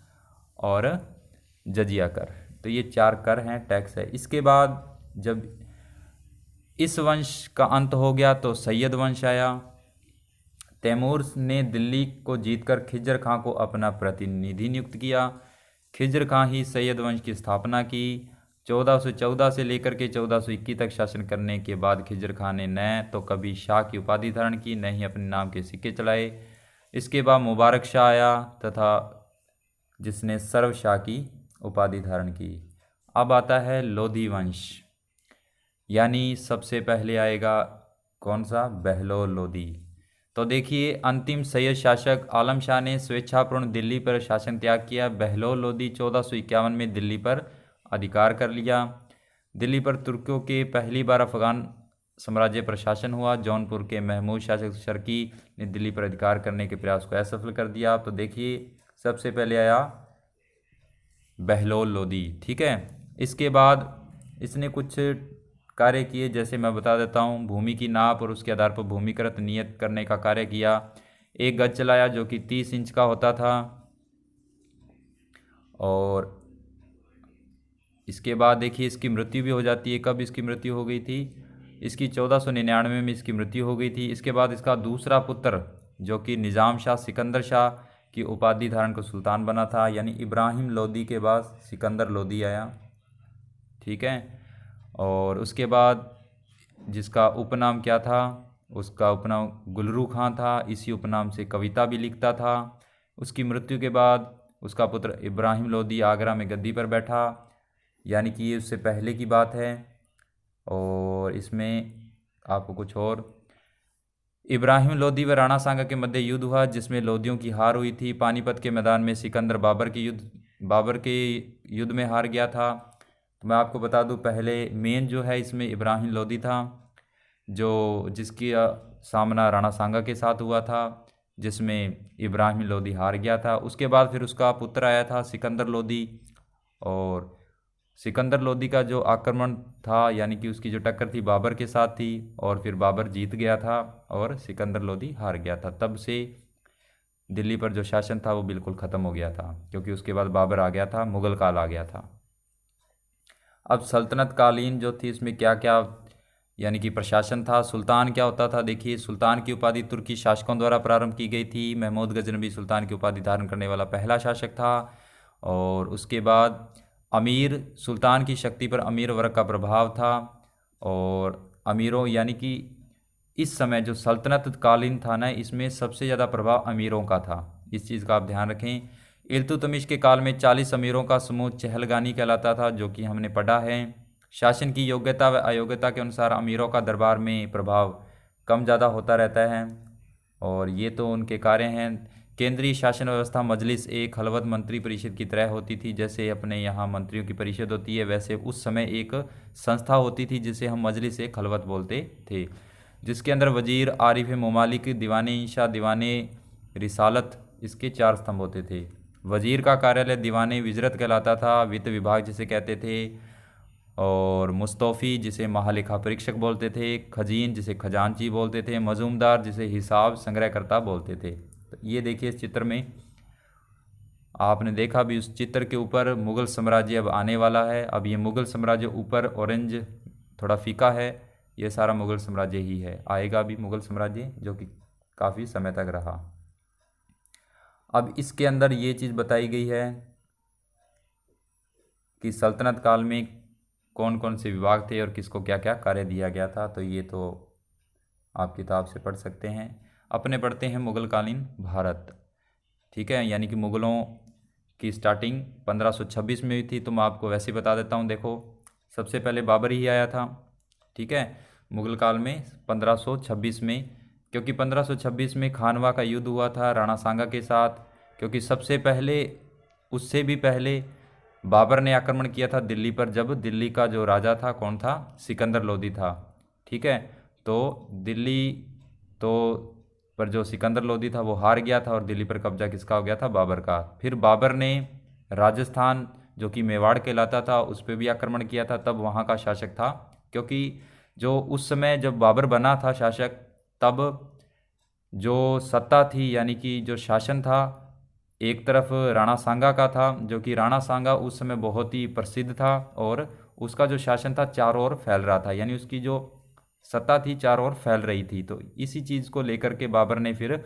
और जजिया कर। तो ये 4 कर हैं, टैक्स है। इसके बाद जब इस वंश का अंत हो गया तो सैयद वंश आया। तैमूर ने दिल्ली को जीतकर खिज्र खां को अपना प्रतिनिधि नियुक्त किया। खिज्र खां ही सैयद वंश की स्थापना की। 1414 से लेकर के 1421 तक शासन करने के बाद खिज्र खां ने न तो कभी शाह की उपाधि धारण की, न ही अपने नाम के सिक्के चलाए। इसके बाद मुबारक शाह आया तथा जिसने सर्व शाह की उपाधि धारण की। अब आता है लोधी वंश, यानी सबसे पहले आएगा कौन सा? बहलोल लोधी। तो देखिए, अंतिम सैयद शासक आलम शाह ने स्वेच्छापूर्ण दिल्ली पर शासन त्याग किया। बहलोल लोधी 1451 में दिल्ली पर अधिकार कर लिया। दिल्ली पर तुर्कों के पहली बार अफगान साम्राज्य पर शासन हुआ। जौनपुर के महमूद शासक शर्की ने दिल्ली पर अधिकार करने के प्रयास को असफल कर दिया। तो देखिए, सबसे पहले आया बहलोल लोधी, ठीक है। इसके बाद इसने कुछ कार्य किए, जैसे मैं बता देता हूँ। भूमि की नाप और उसके आधार पर भूमिकृत नियत करने का कार्य किया। एक गज चलाया जो कि 30 इंच का होता था। और इसके बाद देखिए इसकी मृत्यु भी हो जाती है। कब इसकी मृत्यु हो गई थी? इसकी 1499 में इसकी मृत्यु हो गई थी। इसके बाद इसका दूसरा पुत्र जो कि निज़ाम शाह सिकंदर शाह की उपाधि धारण कर सुल्तान बना था, यानी इब्राहिम लोदी के बाद सिकंदर लोदी आया। ठीक है। और उसके बाद जिसका उपनाम क्या था? उसका उपनाम गुलरू खां था। इसी उपनाम से कविता भी लिखता था। उसकी मृत्यु के बाद उसका पुत्र इब्राहिम लोदी आगरा में गद्दी पर बैठा, यानी कि ये उससे पहले की बात है। और इसमें आपको कुछ और, इब्राहिम लोदी व राणा सांगा के मध्य युद्ध हुआ जिसमें लोदियों की हार हुई थी। पानीपत के मैदान में सिकंदर बाबर के युद्ध में हार गया था। तो मैं आपको बता दूं, पहले मेन जो है इसमें इब्राहिम लोदी था, जो जिसकी सामना राणा सांगा के साथ हुआ था, जिसमें इब्राहिम लोदी हार गया था। उसके बाद फिर उसका पुत्र आया था सिकंदर लोदी, और सिकंदर लोदी का जो आक्रमण था, यानी कि उसकी जो टक्कर थी बाबर के साथ थी, और फिर बाबर जीत गया था और सिकंदर लोदी हार गया था। तब से दिल्ली पर जो शासन था वो बिल्कुल ख़त्म हो गया था, क्योंकि उसके बाद बाबर आ गया था, मुग़ल काल आ गया था। अब सल्तनत कालीन जो थी इसमें क्या क्या यानी कि प्रशासन था। सुल्तान क्या होता था? देखिए, सुल्तान की उपाधि तुर्की शासकों द्वारा प्रारंभ की गई थी। महमूद गजनबी सुल्तान की उपाधि धारण करने वाला पहला शासक था। और उसके बाद अमीर, सुल्तान की शक्ति पर अमीर वर्ग का प्रभाव था। और अमीरों यानी कि इस समय जो सल्तनत कालीन था ना, इसमें सबसे ज़्यादा प्रभाव अमीरों का था। इस चीज़ का आप ध्यान रखें। इल्तुतमिश के काल में 40 अमीरों का समूह चहलगानी कहलाता था, जो कि हमने पढ़ा है। शासन की योग्यता व अयोग्यता के अनुसार अमीरों का दरबार में प्रभाव कम ज़्यादा होता रहता है। और ये तो उनके कार्य हैं। केंद्रीय शासन व्यवस्था मजलिस एक हलवद मंत्री परिषद की तरह होती थी। जैसे अपने यहाँ मंत्रियों की परिषद होती है, वैसे उस समय एक संस्था होती थी जिसे हम मजलिस एक हलवद बोलते थे, जिसके अंदर वजीर, आरिफ ममालिक, दीवाने इंशा, दीवाने रिसालत, इसके 4 स्तंभ होते थे। वजीर का कार्यालय दीवाने विजरत कहलाता था, वित्त विभाग जिसे कहते थे। और मुस्तौफ़ी जिसे महालेखा परीक्षक बोलते थे। खजीन जिसे खजांची बोलते थे। मजूमदार जिसे हिसाब संग्रहकर्ता बोलते थे। तो ये देखिए इस चित्र में आपने देखा भी, उस चित्र के ऊपर मुग़ल साम्राज्य अब आने वाला है। अब ये मुग़ल साम्राज्य ऊपर ऑरेंज थोड़ा फीका है, ये सारा मुग़ल साम्राज्य ही है। आएगा भी मुग़ल साम्राज्य, जो कि काफ़ी समय तक रहा। अब इसके अंदर ये चीज़ बताई गई है कि सल्तनत काल में कौन कौन से विभाग थे और किसको क्या क्या कार्य दिया गया था। तो ये तो आप किताब से पढ़ सकते हैं। अपने पढ़ते हैं मुग़ल कालीन भारत। ठीक है, यानी कि मुग़लों की स्टार्टिंग 1526 में हुई थी। तो मैं आपको वैसे ही बता देता हूँ। देखो, सबसे पहले बाबर ही आया था। ठीक है, मुग़ल काल में 1526 में, क्योंकि 1526 में खानवा का युद्ध हुआ था राणा सांगा के साथ। क्योंकि सबसे पहले, उससे भी पहले बाबर ने आक्रमण किया था दिल्ली पर, जब दिल्ली का जो राजा था कौन था? सिकंदर लोदी था। ठीक है, तो दिल्ली तो पर जो सिकंदर लोदी था वो हार गया था, और दिल्ली पर कब्जा किसका हो गया था? बाबर का। फिर बाबर ने राजस्थान जो कि मेवाड़ कहलाता था उस पर भी आक्रमण किया था, तब वहाँ का शासक था। क्योंकि जो उस समय जब बाबर बना था शासक, तब जो सत्ता थी यानी कि जो शासन था, एक तरफ राणा सांगा का था, जो कि राणा सांगा उस समय बहुत ही प्रसिद्ध था, और उसका जो शासन था चारों ओर फैल रहा था, यानी उसकी जो सत्ता थी चारों ओर फैल रही थी। तो इसी चीज़ को लेकर के बाबर ने फिर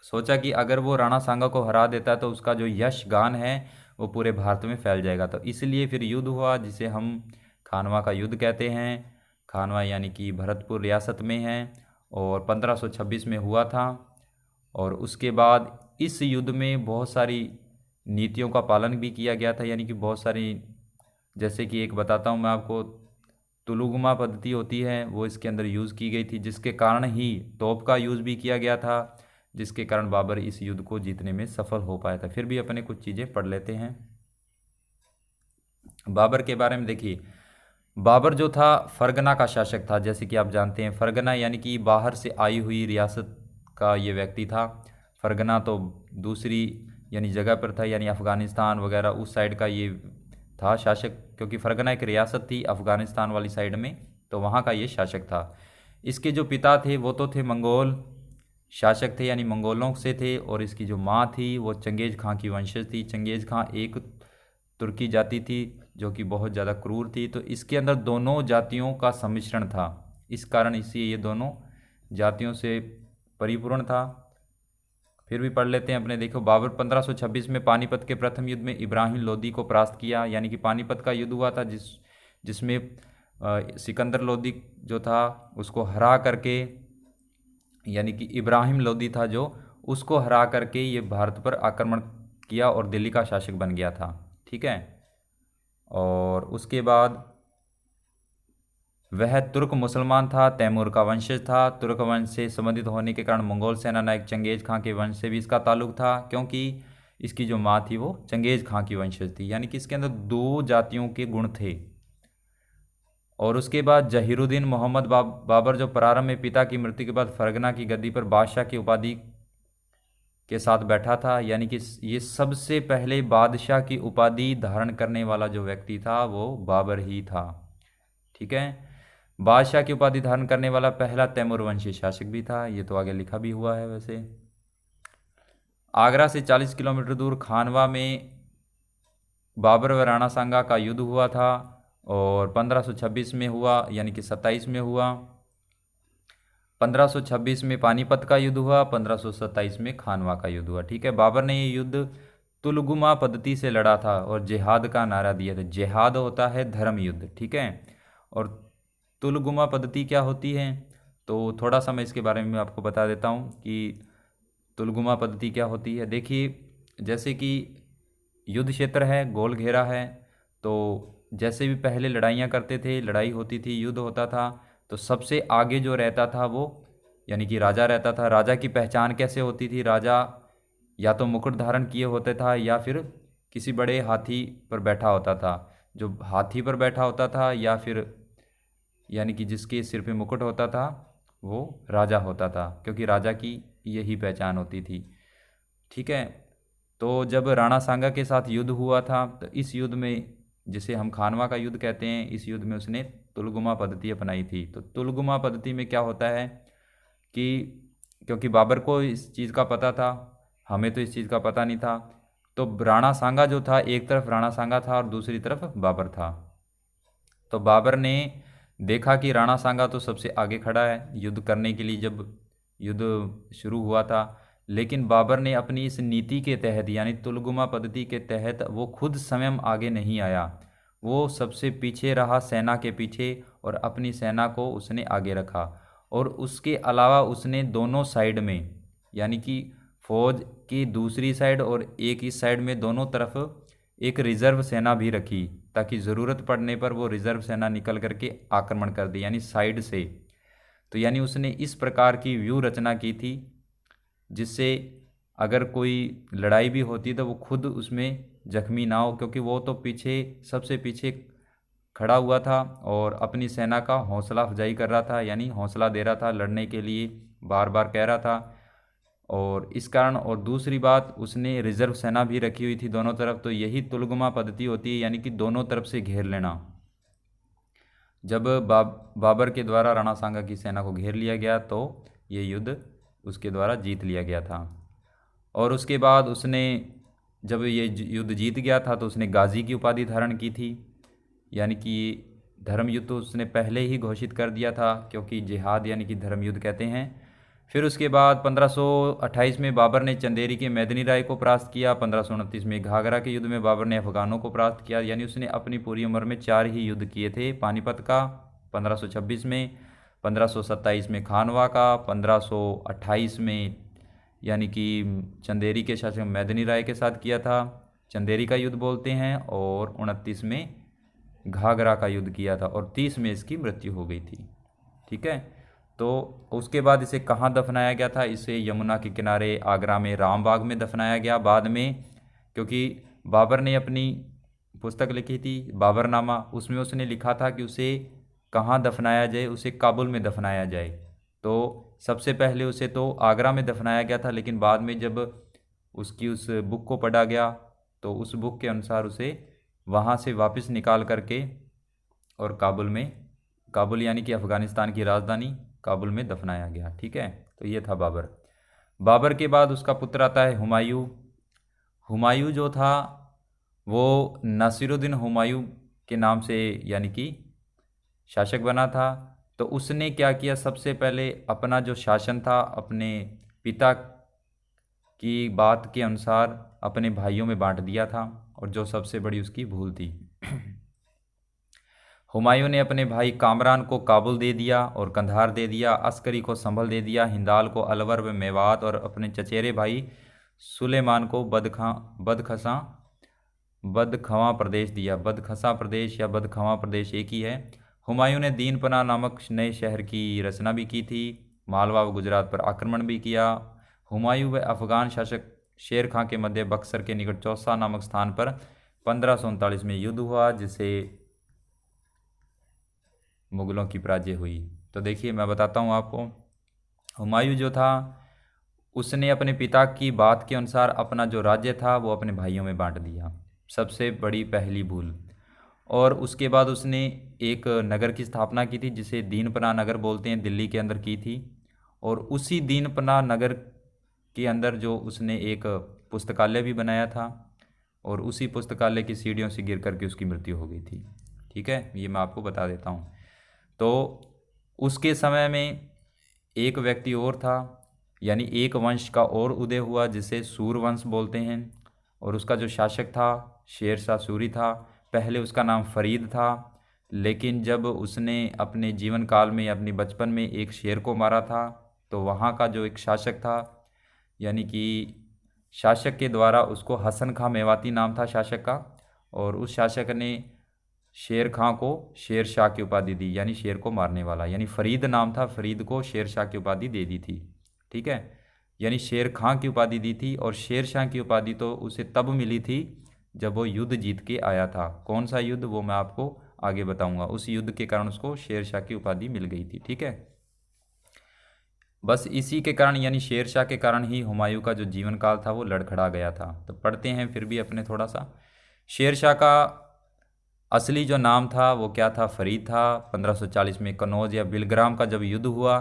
सोचा कि अगर वो राणा सांगा को हरा देता है तो उसका जो यश गान है वो पूरे भारत में फैल जाएगा। तो इसलिए फिर युद्ध हुआ, जिसे हम खानवा का युद्ध कहते हैं। खानवा यानी कि भरतपुर रियासत में है, और 1526 में हुआ था। और उसके बाद इस युद्ध में बहुत सारी नीतियों का पालन भी किया गया था, यानी कि बहुत सारी, जैसे कि एक बताता हूँ मैं आपको, तुलुगमा पद्धति होती है वो इसके अंदर यूज़ की गई थी, जिसके कारण ही तोप का यूज़ भी किया गया था, जिसके कारण बाबर इस युद्ध को जीतने में सफल हो पाया था। फिर भी अपने कुछ चीज़ें पढ़ लेते हैं बाबर के बारे में। देखिए, बाबर जो था फरगना का शासक था। जैसे कि आप जानते हैं, फरगना यानी कि बाहर से आई हुई रियासत का ये व्यक्ति था। फरगना तो दूसरी यानी जगह पर था, यानी अफ़गानिस्तान वगैरह उस साइड का ये था शासक, क्योंकि फरगना एक रियासत थी अफ़गानिस्तान वाली साइड में, तो वहाँ का ये शासक था। इसके जो पिता थे वो तो थे मंगोल शासक थे, यानी मंगोलों से थे, और इसकी जो माँ थी वो चंगेज़ खां की वंशज थी। चंगेज़ खां एक तुर्की जाति थी जो कि बहुत ज़्यादा क्रूर थी, तो इसके अंदर दोनों जातियों का सम्मिश्रण था, इस कारण इसी ये दोनों जातियों से परिपूर्ण था। फिर भी पढ़ लेते हैं अपने। देखो, बाबर 1526 में पानीपत के प्रथम युद्ध में इब्राहिम लोदी को परास्त किया, यानी कि पानीपत का युद्ध हुआ था जिसमें सिकंदर लोदी जो था उसको हरा करके, यानी कि इब्राहिम लोदी था जो, उसको हरा करके ये भारत पर आक्रमण किया और दिल्ली का शासक बन गया था। ठीक है। और उसके बाद वह तुर्क मुसलमान था, तैमूर का वंशज था। तुर्क वंश से संबंधित होने के कारण मंगोल सेना नायक चंगेज खां के वंश से भी इसका ताल्लुक था, क्योंकि इसकी जो माँ थी वो चंगेज खां की वंशज थी, यानी कि इसके अंदर दो जातियों के गुण थे। और उसके बाद जहीरुद्दीन मोहम्मद बाबर जो प्रारंभ में पिता की मृत्यु के बाद फरगना की गद्दी पर बादशाह की उपाधि के साथ बैठा था, यानी कि ये सबसे पहले बादशाह की उपाधि धारण करने वाला जो व्यक्ति था वो बाबर ही था। ठीक है। बादशाह की उपाधि धारण करने वाला पहला तैमूर वंशी शासक भी था, ये तो आगे लिखा भी हुआ है। वैसे आगरा से 40 किलोमीटर दूर खानवा में बाबर व राणा सांगा का युद्ध हुआ था, और 1526 में हुआ, यानी कि 27 में हुआ। 1526 में पानीपत का युद्ध हुआ, 1527 में खानवा का युद्ध हुआ। ठीक है। बाबर ने ये युद्ध तुलगुमा पद्धति से लड़ा था और जिहाद का नारा दिया था। जिहाद होता है धर्म युद्ध। ठीक है। और तुलगुमा पद्धति क्या होती है, तो थोड़ा सा मैं इसके बारे में आपको बता देता हूँ कि तुलगुमा पद्धति क्या होती है। देखिए, जैसे कि युद्ध क्षेत्र है, गोल घेरा है, तो जैसे भी पहले लड़ाइयाँ करते थे, लड़ाई होती थी, युद्ध होता था, तो सबसे आगे जो रहता था वो, यानी कि राजा रहता था। राजा की पहचान कैसे होती थी? राजा या तो मुकुट धारण किए होते था या फिर किसी बड़े हाथी पर बैठा होता था। जो हाथी पर बैठा होता था या फिर यानी कि जिसके सिर पे मुकुट होता था वो राजा होता था, क्योंकि राजा की यही पहचान होती थी। ठीक है। तो जब राणा सांगा के साथ युद्ध हुआ था, तो इस युद्ध में, जिसे हम खानवा का युद्ध कहते हैं, इस युद्ध में उसने तुलगुमा पद्धति अपनाई थी। तो तुलगुमा पद्धति में क्या होता है कि क्योंकि बाबर को इस चीज़ का पता था, हमें तो इस चीज़ का पता नहीं था, तो राणा सांगा जो था, एक तरफ राणा सांगा था और दूसरी तरफ बाबर था। तो बाबर ने देखा कि राणा सांगा तो सबसे आगे खड़ा है युद्ध करने के लिए जब युद्ध शुरू हुआ था, लेकिन बाबर ने अपनी इस नीति के तहत, यानी तुलगुमा पद्धति के तहत, वो खुद स्वयं आगे नहीं आया, वो सबसे पीछे रहा, सेना के पीछे, और अपनी सेना को उसने आगे रखा। और उसके अलावा उसने दोनों साइड में, यानी कि फौज की दूसरी साइड और एक इस साइड में, दोनों तरफ एक रिजर्व सेना भी रखी, ताकि ज़रूरत पड़ने पर वो रिजर्व सेना निकल करके आक्रमण कर दी, यानी साइड से। तो यानी उसने इस प्रकार की व्यूह रचना की थी जिससे अगर कोई लड़ाई भी होती तो वो खुद उसमें जख्मी ना हो, क्योंकि वो तो पीछे, सबसे पीछे खड़ा हुआ था और अपनी सेना का हौसला अफजाई कर रहा था, यानी हौसला दे रहा था लड़ने के लिए, बार बार कह रहा था। और इस कारण, और दूसरी बात, उसने रिजर्व सेना भी रखी हुई थी दोनों तरफ। तो यही तुलगुमा पद्धति होती है, यानी कि दोनों तरफ से घेर लेना। जब बाबर के द्वारा राणा सांगा की सेना को घेर लिया गया तो ये युद्ध उसके द्वारा जीत लिया गया था। और उसके बाद उसने, जब ये युद्ध जीत गया था, तो उसने गाजी की उपाधि धारण की थी, यानी कि धर्म युद्ध तो उसने पहले ही घोषित कर दिया था, क्योंकि जिहाद यानी कि धर्म युद्ध कहते हैं। फिर उसके बाद 1528 में बाबर ने चंदेरी के मैदनी राय को परास्त किया। 1529 में घाघरा के युद्ध में बाबर ने अफगानों को परास्त किया, यानी उसने अपनी पूरी उम्र में 4 ही युद्ध किए थे। पानीपत का 1526 में, 1527 में खानवा का, 1528 में यानी कि चंदेरी के शासक मैदनी राय के साथ किया था, चंदेरी का युद्ध बोलते हैं, और 29 में घाघरा का युद्ध किया था, और 30 में इसकी मृत्यु हो गई थी। ठीक है। तो उसके बाद इसे कहाँ दफनाया गया था? इसे यमुना के किनारे आगरा में रामबाग में दफनाया गया बाद में, क्योंकि बाबर ने अपनी पुस्तक लिखी थी बाबरनामा, उसमें उसने लिखा था कि उसे कहाँ दफनाया जाए, उसे काबुल में दफनाया जाए। तो सबसे पहले उसे तो आगरा में दफनाया गया था, लेकिन बाद में जब उसकी उस बुक को पढ़ा गया तो उस बुक के अनुसार उसे वहाँ से वापस निकाल करके और काबुल यानी कि अफ़गानिस्तान की राजधानी काबुल में दफनाया गया। ठीक है, तो ये था बाबर। बाबर के बाद उसका पुत्र आता है हुमायूं। हुमायूं जो था वो नासिरुद्दीन हुमायूं के नाम से यानी कि शासक बना था। तो उसने क्या किया, सबसे पहले अपना जो शासन था अपने पिता की बात के अनुसार अपने भाइयों में बांट दिया था, और जो सबसे बड़ी उसकी भूल थी। हुमायूं ने अपने भाई कामरान को काबुल दे दिया और कंधार दे दिया, अस्करी को संभल दे दिया, हिंदाल को अलवर व मेवात, और अपने चचेरे भाई सुलेमान को बदखवां प्रदेश दिया। बदखसा प्रदेश या बदखवां प्रदेश एक ही है। हुमायूं ने दीनपना नामक नए शहर की रचना भी की थी। मालवा व गुजरात पर आक्रमण भी किया। हुमायूं व अफगान शासक शेर खां के मध्य बक्सर के निकट चौसा नामक स्थान पर 1539 में युद्ध हुआ, जिसे मुगलों की पराजय हुई। तो देखिए मैं बताता हूँ आपको, हुमायूं जो था उसने अपने पिता की बात के अनुसार अपना जो राज्य था वो अपने भाइयों में बांट दिया, सबसे बड़ी पहली भूल। और उसके बाद उसने एक नगर की स्थापना की थी जिसे दीनपना नगर बोलते हैं, दिल्ली के अंदर की थी। और उसी दीनपना नगर के अंदर जो उसने एक पुस्तकालय भी बनाया था, और उसी पुस्तकालय की सीढ़ियों से गिर करके उसकी मृत्यु हो गई थी। ठीक है, ये मैं आपको बता देता हूँ। तो उसके समय में एक व्यक्ति और था, यानी एक वंश का और उदय हुआ जिसे सूरवंश बोलते हैं, और उसका जो शासक था शेर शाह सूरी था। पहले उसका नाम फरीद था, लेकिन जब उसने अपने जीवन काल में, अपनी बचपन में एक शेर को मारा था, तो वहाँ का जो एक शासक था, यानी कि शासक के द्वारा उसको हसन खां मेवाती नाम था शासक का, और उस शासक ने शेर खां को शेर शाह की उपाधि दी, यानी शेर को मारने वाला, यानी फरीद नाम था, फरीद को शेर शाह की उपाधि दे दी थी। ठीक है, यानी शेर खां की उपाधि दी थी। और शेर शाह की उपाधि तो उसे तब मिली थी जब वो युद्ध जीत के आया था। कौन सा युद्ध, वो मैं आपको आगे बताऊंगा। उस युद्ध के कारण उसको शेर शाह की उपाधि मिल गई थी। ठीक है, बस इसी के कारण, यानी शेर शाह के कारण ही हुमायूं का जो जीवन काल था वो लड़खड़ा गया था। तो पढ़ते हैं फिर भी अपने थोड़ा सा। शेर शाह का असली जो नाम था वो क्या था, फरीद था। 1540 में कनौज या बिलग्राम का जब युद्ध हुआ,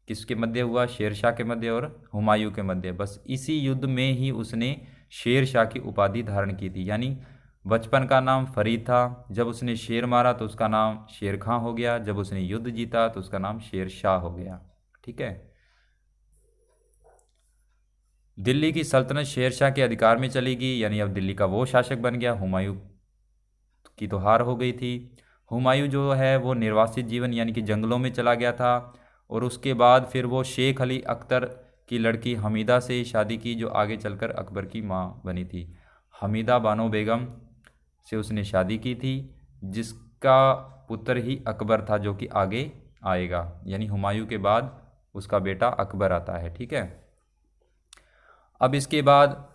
किसके मध्य हुआ, शेर शाह के मध्य और हुमायूं के मध्य। बस इसी युद्ध में ही उसने शेर शाह की उपाधि धारण की थी, यानी बचपन का नाम फरीद था, जब उसने शेर मारा तो उसका नाम शेर खां हो गया, जब उसने युद्ध जीता तो उसका नाम शेर शाह हो गया। ठीक है, दिल्ली की सल्तनत शेर शाह के अधिकार में चली गई, यानी अब दिल्ली का वो शासक बन गया। हुमायूं की तो हार हो गई थी। हुमायूं जो है वो निर्वासित जीवन यानी कि जंगलों में चला गया था, और उसके बाद फिर वो शेख अली अख्तर की लड़की हमीदा से शादी की, जो आगे चलकर अकबर की माँ बनी थी। हमीदा बानो बेगम से उसने शादी की थी, जिसका पुत्र ही अकबर था, जो कि आगे आएगा, यानी हुमायूं के बाद उसका बेटा अकबर आता है। ठीक है, अब इसके बाद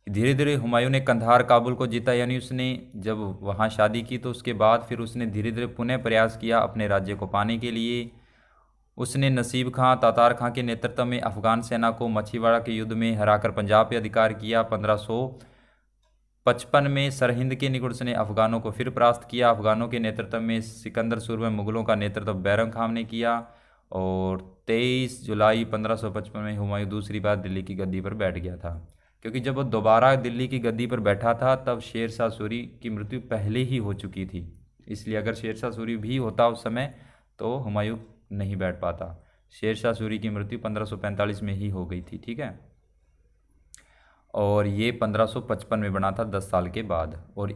धीरे धीरे हुमायूं ने कंधार काबुल को जीता, यानी उसने जब वहाँ शादी की तो उसके बाद फिर उसने धीरे धीरे पुनः प्रयास किया अपने राज्य को पाने के लिए। उसने नसीब खां तातार खां के नेतृत्व में अफगान सेना को मछीवाड़ा के युद्ध में हराकर पंजाब पे अधिकार किया। 1555 में सरहिंद के निकट उसने अफगानों को फिर परास्त किया। अफगानों के नेतृत्व में सिकंदर सूर्य, मुगलों का नेतृत्व बैरम खान ने किया, और 23 जुलाई 1555 में हुमायूं दूसरी बार दिल्ली की गद्दी पर बैठ गया था। क्योंकि जब वो दोबारा दिल्ली की गद्दी पर बैठा था तब शेर शाह सूरी की मृत्यु पहले ही हो चुकी थी, इसलिए अगर शेर शाह सूरी भी होता उस समय तो हुमायूं नहीं बैठ पाता। शेर शाह सूरी की मृत्यु 1545 में ही हो गई थी। ठीक है, और ये 1555 में बना था 10 साल के बाद, और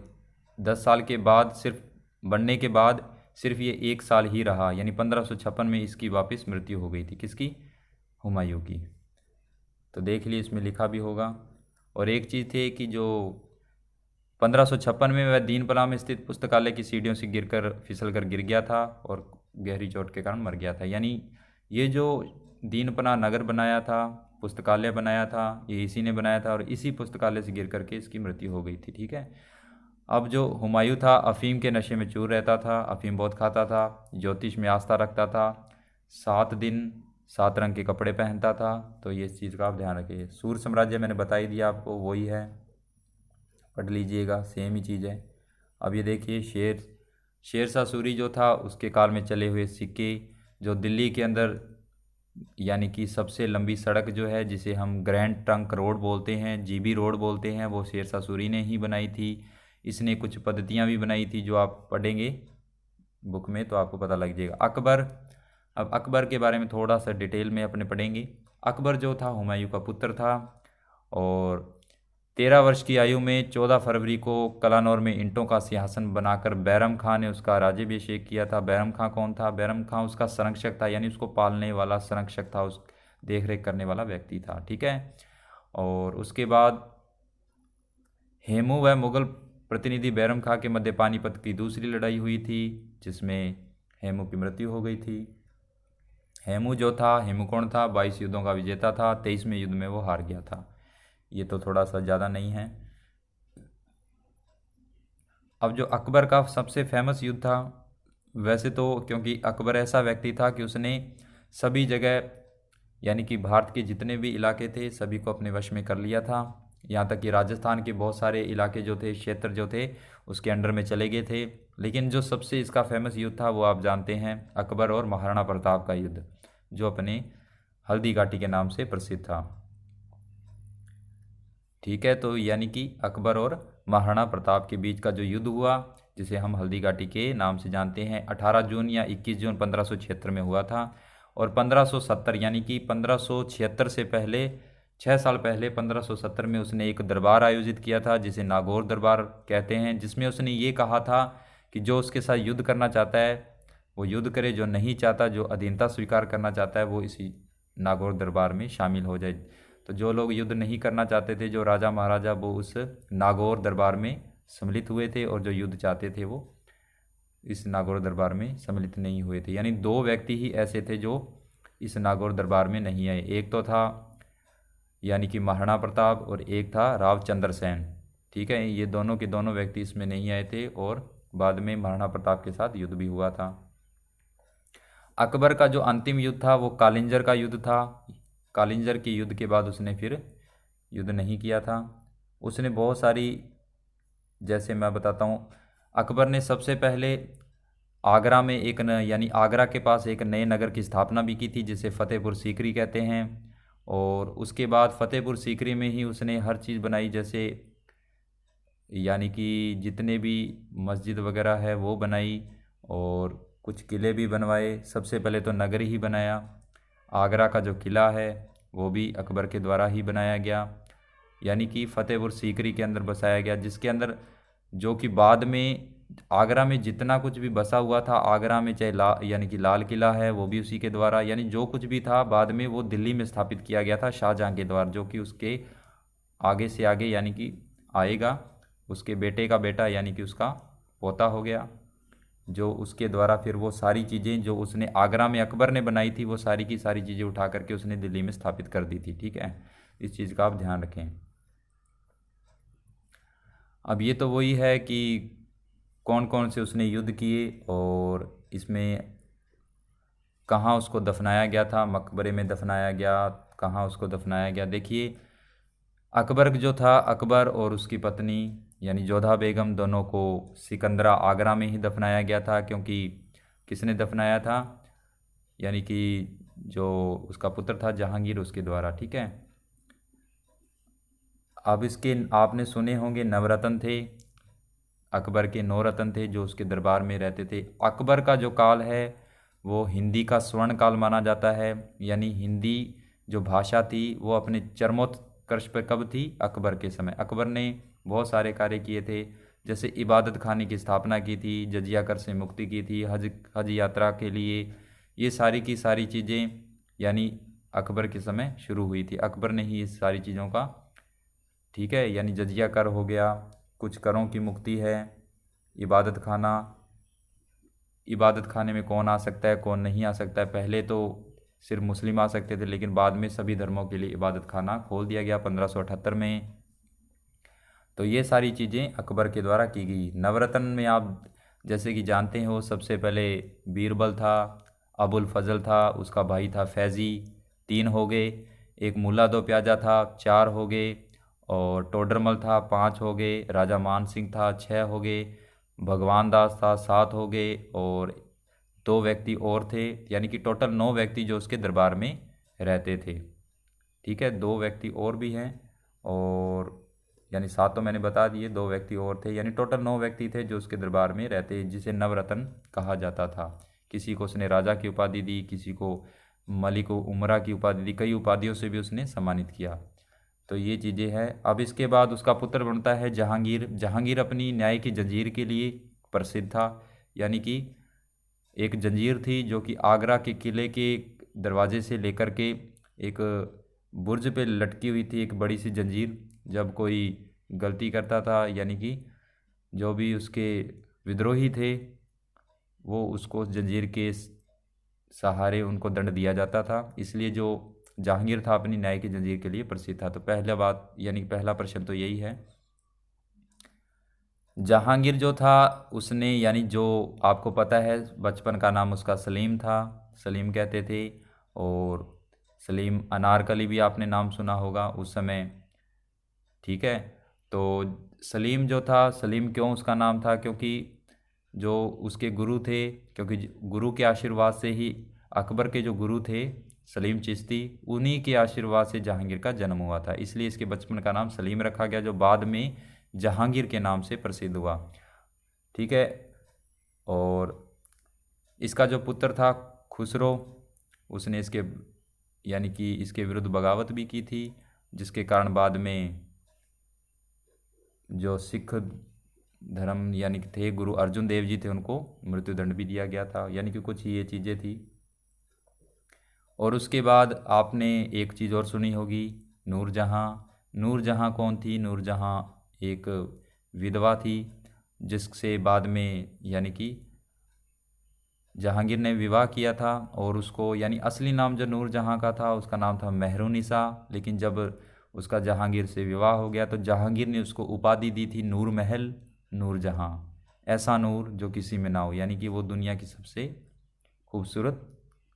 10 साल के बाद सिर्फ बनने के बाद सिर्फ ये 1 साल ही रहा, यानी 1556 में इसकी वापस मृत्यु हो गई थी। किसकी, हुमायूं की। तो देख लिए इसमें लिखा भी होगा। और एक चीज़ थी कि जो 1556 में वह दीनपला में स्थित पुस्तकालय की सीढ़ियों से गिरकर फिसल कर गिर गया था और गहरी चोट के कारण मर गया था। यानी ये जो दीनपना नगर बनाया था, पुस्तकालय बनाया था, ये इसी ने बनाया था, और इसी पुस्तकालय से गिर करके इसकी मृत्यु हो गई थी। ठीक है, अब जो हुमायूं था अफ़ीम के नशे में चूर रहता था, अफ़ीम बहुत खाता था, ज्योतिष में आस्था रखता था, 7 दिन 7 रंग के कपड़े पहनता था। तो ये इस चीज़ का आप ध्यान रखिए। सूर साम्राज्य मैंने बता ही दिया आपको, वही है पढ़ लीजिएगा, सेम ही चीज़ है। अब ये देखिए शेरशाह सूरी जो था उसके काल में चले हुए सिक्के, जो दिल्ली के अंदर यानी कि सबसे लंबी सड़क जो है जिसे हम ग्रैंड ट्रंक रोड बोलते हैं, जीबी रोड बोलते हैं, वो शेरशाह सूरी ने ही बनाई थी। इसने कुछ पद्धतियाँ भी बनाई थी जो आप पढ़ेंगे बुक में तो आपको पता लग जाएगा। अकबर, अब अकबर के बारे में थोड़ा सा डिटेल में अपने पढ़ेंगे। अकबर जो था हुमायूं का पुत्र था और 13 वर्ष की आयु में 14 फरवरी को कलानौर में ईंटों का सिंहासन बनाकर बैरम खां ने उसका राज्याभिषेक किया था। बैरम खां कौन था? बैरम खां उसका संरक्षक था, यानी उसको पालने वाला संरक्षक था, उस देख रेख करने वाला व्यक्ति था, ठीक है। और उसके बाद हेमू व मुगल प्रतिनिधि बैरम खां के मध्य पानीपत की दूसरी लड़ाई हुई थी जिसमें हेमू की मृत्यु हो गई थी। हेमू जो था, हेमू कौन था? 22 युद्धों का विजेता था, 23वें युद्ध में वो हार गया था। ये तो थोड़ा सा ज़्यादा नहीं है। अब जो अकबर का सबसे फेमस युद्ध था, वैसे तो क्योंकि अकबर ऐसा व्यक्ति था कि उसने सभी जगह यानी कि भारत के जितने भी इलाके थे सभी को अपने वश में कर लिया था। यहाँ तक कि राजस्थान के बहुत सारे इलाके जो थे, क्षेत्र जो थे, उसके अंडर में चले गए थे। लेकिन जो सबसे इसका फेमस युद्ध था वो आप जानते हैं, अकबर और महाराणा प्रताप का युद्ध, जो अपने हल्दी घाटी के नाम से प्रसिद्ध था, ठीक है। तो यानी कि अकबर और महाराणा प्रताप के बीच का जो युद्ध हुआ, जिसे हम हल्दी घाटी के नाम से जानते हैं, 18 जून या 21 जून 1576 में हुआ था। और 1570 यानी कि 1576 से पहले 6 साल पहले 1570 में उसने एक दरबार आयोजित किया था जिसे नागौर दरबार कहते हैं, जिसमें उसने ये कहा था कि जो उसके साथ युद्ध करना चाहता है वो युद्ध करे, जो नहीं चाहता, जो अधीनता स्वीकार करना चाहता है, वो इसी नागौर दरबार में शामिल हो जाए। तो जो लोग युद्ध नहीं करना चाहते थे, जो राजा महाराजा, वो उस नागौर दरबार में सम्मिलित हुए थे, और जो युद्ध चाहते थे वो इस नागौर दरबार में सम्मिलित नहीं हुए थे। यानी 2 व्यक्ति ही ऐसे थे जो इस नागौर दरबार में नहीं आए। एक तो था यानी कि महाराणा प्रताप और एक था रावचंद्र सेन, ठीक है। ये दोनों के दोनों व्यक्ति इसमें नहीं आए थे और बाद में महाराणा प्रताप के साथ युद्ध भी हुआ था। अकबर का जो अंतिम युद्ध था वो कालिंजर का युद्ध था। कालिंजर के युद्ध के बाद उसने फिर युद्ध नहीं किया था। उसने बहुत सारी, जैसे मैं बताता हूँ, अकबर ने सबसे पहले आगरा में एक यानी आगरा के पास एक नए नगर की स्थापना भी की थी जिसे फ़तेहपुर सीकरी कहते हैं। और उसके बाद फ़तेहपुर सीकरी में ही उसने हर चीज़ बनाई, जैसे यानी कि जितने भी मस्जिद वगैरह है वो बनाई और कुछ किले भी बनवाए। सबसे पहले तो नगर ही बनाया। आगरा का जो किला है वो भी अकबर के द्वारा ही बनाया गया, यानी कि फ़तेहपुर सीकरी के अंदर बसाया गया, जिसके अंदर जो कि बाद में आगरा में जितना कुछ भी बसा हुआ था, आगरा में चाहे यानी कि लाल किला है वो भी उसी के द्वारा, यानी जो कुछ भी था बाद में वो दिल्ली में स्थापित किया गया था शाहजहाँ के द्वारा, जो कि उसके आगे से आगे यानी कि आएगा उसके बेटे का बेटा यानी कि उसका पोता हो गया, जो उसके द्वारा फिर वो सारी चीज़ें जो उसने आगरा में अकबर ने बनाई थी वो सारी की सारी चीज़ें उठा करके उसने दिल्ली में स्थापित कर दी थी, ठीक है। इस चीज़ का आप ध्यान रखें। अब ये तो वही है कि कौन कौन से उसने युद्ध किए और इसमें कहाँ उसको दफनाया गया था, मकबरे में दफनाया गया, कहाँ उसको दफनाया गया। देखिए अकबर जो था, अकबर और उसकी पत्नी यानी जोधा बेगम दोनों को सिकंदरा आगरा में ही दफनाया गया था, क्योंकि किसने दफनाया था, यानी कि जो उसका पुत्र था जहांगीर उसके द्वारा, ठीक है। अब इसके आपने सुने होंगे नवरत्न थे, अकबर के 9 रत्न थे जो उसके दरबार में रहते थे। अकबर का जो काल है वो हिंदी का स्वर्ण काल माना जाता है, यानी हिंदी जो भाषा थी वो अपने चरमोत्कर्ष पर कब थी? अकबर के समय। अकबर ने बहुत सारे कार्य किए थे, जैसे इबादत खाने की स्थापना की थी, जजिया कर से मुक्ति की थी, हज यात्रा के लिए, ये सारी की सारी चीज़ें यानी अकबर के समय शुरू हुई थी। अकबर ने ही इस सारी चीज़ों का, ठीक है, यानी जजिया कर हो गया, कुछ करों की मुक्ति है, इबादत खाना, इबादत खाने में कौन आ सकता है कौन नहीं आ सकता है। पहले तो सिर्फ मुस्लिम आ सकते थे, लेकिन बाद में सभी धर्मों के लिए इबादत खाना खोल दिया गया 1578 में। तो ये सारी चीज़ें अकबर के द्वारा की गई। नवरत्न में आप जैसे कि जानते हो, सबसे पहले बीरबल था, अबुल फजल था, उसका भाई था फैज़ी, 3 हो गए। एक मुल्ला दो प्याजा था, 4 हो गए। और टोडरमल था 5 हो गए, राजा मान सिंह था 6 हो गए, भगवान दास था 7 हो गए, और 2 व्यक्ति और थे, यानी कि टोटल 9 व्यक्ति जो उसके दरबार में रहते थे। ठीक है, 2 व्यक्ति और भी हैं, और यानी 7 तो मैंने बता दिए, 2 व्यक्ति और थे, यानी टोटल 9 व्यक्ति थे जो उसके दरबार में रहते, जिसे नवरत्न कहा जाता था। किसी को उसने राजा की उपाधि दी, किसी को मलिक उमरा की उपाधि दी, कई उपाधियों से भी उसने सम्मानित किया। तो ये चीज़ें हैं। अब इसके बाद उसका पुत्र बनता है जहांगीर। जहांगीर अपनी न्याय की जंजीर के लिए प्रसिद्ध था, यानी कि एक जंजीर थी जो कि आगरा के किले के दरवाजे से लेकर के एक बुर्ज पे लटकी हुई थी, एक बड़ी सी जंजीर। जब कोई गलती करता था, यानी कि जो भी उसके विद्रोही थे, वो उसको उस जंजीर के सहारे उनको दंड दिया जाता था। इसलिए जो जहांगीर था अपनी न्याय की जंजीर के लिए प्रसिद्ध था। तो पहला बात, यानी पहला प्रश्न तो यही है। जहांगीर जो था उसने, यानी जो आपको पता है, बचपन का नाम उसका सलीम था, सलीम कहते थे। और सलीम अनारकली भी आपने नाम सुना होगा उस समय। ठीक है, तो सलीम जो था, सलीम क्यों उसका नाम था? क्योंकि जो उसके गुरु थे, क्योंकि गुरु के आशीर्वाद से ही, अकबर के जो गुरु थे सलीम चिश्ती, उन्हीं के आशीर्वाद से जहांगीर का जन्म हुआ था। इसलिए इसके बचपन का नाम सलीम रखा गया, जो बाद में जहांगीर के नाम से प्रसिद्ध हुआ। ठीक है, और इसका जो पुत्र था खुसरो, उसने इसके, यानी कि इसके विरुद्ध बगावत भी की थी, जिसके कारण बाद में जो सिख धर्म यानी कि थे गुरु अर्जुन देव जी थे, उनको मृत्युदंड भी दिया गया था। यानी कि कुछ ये चीज़ें थी। और उसके बाद आपने एक चीज़ और सुनी होगी, नूरजहाँ। नूरजहाँ कौन थी? नूरजहाँ एक विधवा थी, जिससे बाद में यानी कि जहांगीर ने विवाह किया था। और उसको, यानी असली नाम जो नूरजहाँ का था, उसका नाम था मेहरुनिसा। लेकिन जब उसका जहांगीर से विवाह हो गया तो जहांगीर ने उसको उपाधि दी थी नूर महल, नूरजहाँ, ऐसा नूर जो किसी में ना हो, यानी कि वो दुनिया की सबसे खूबसूरत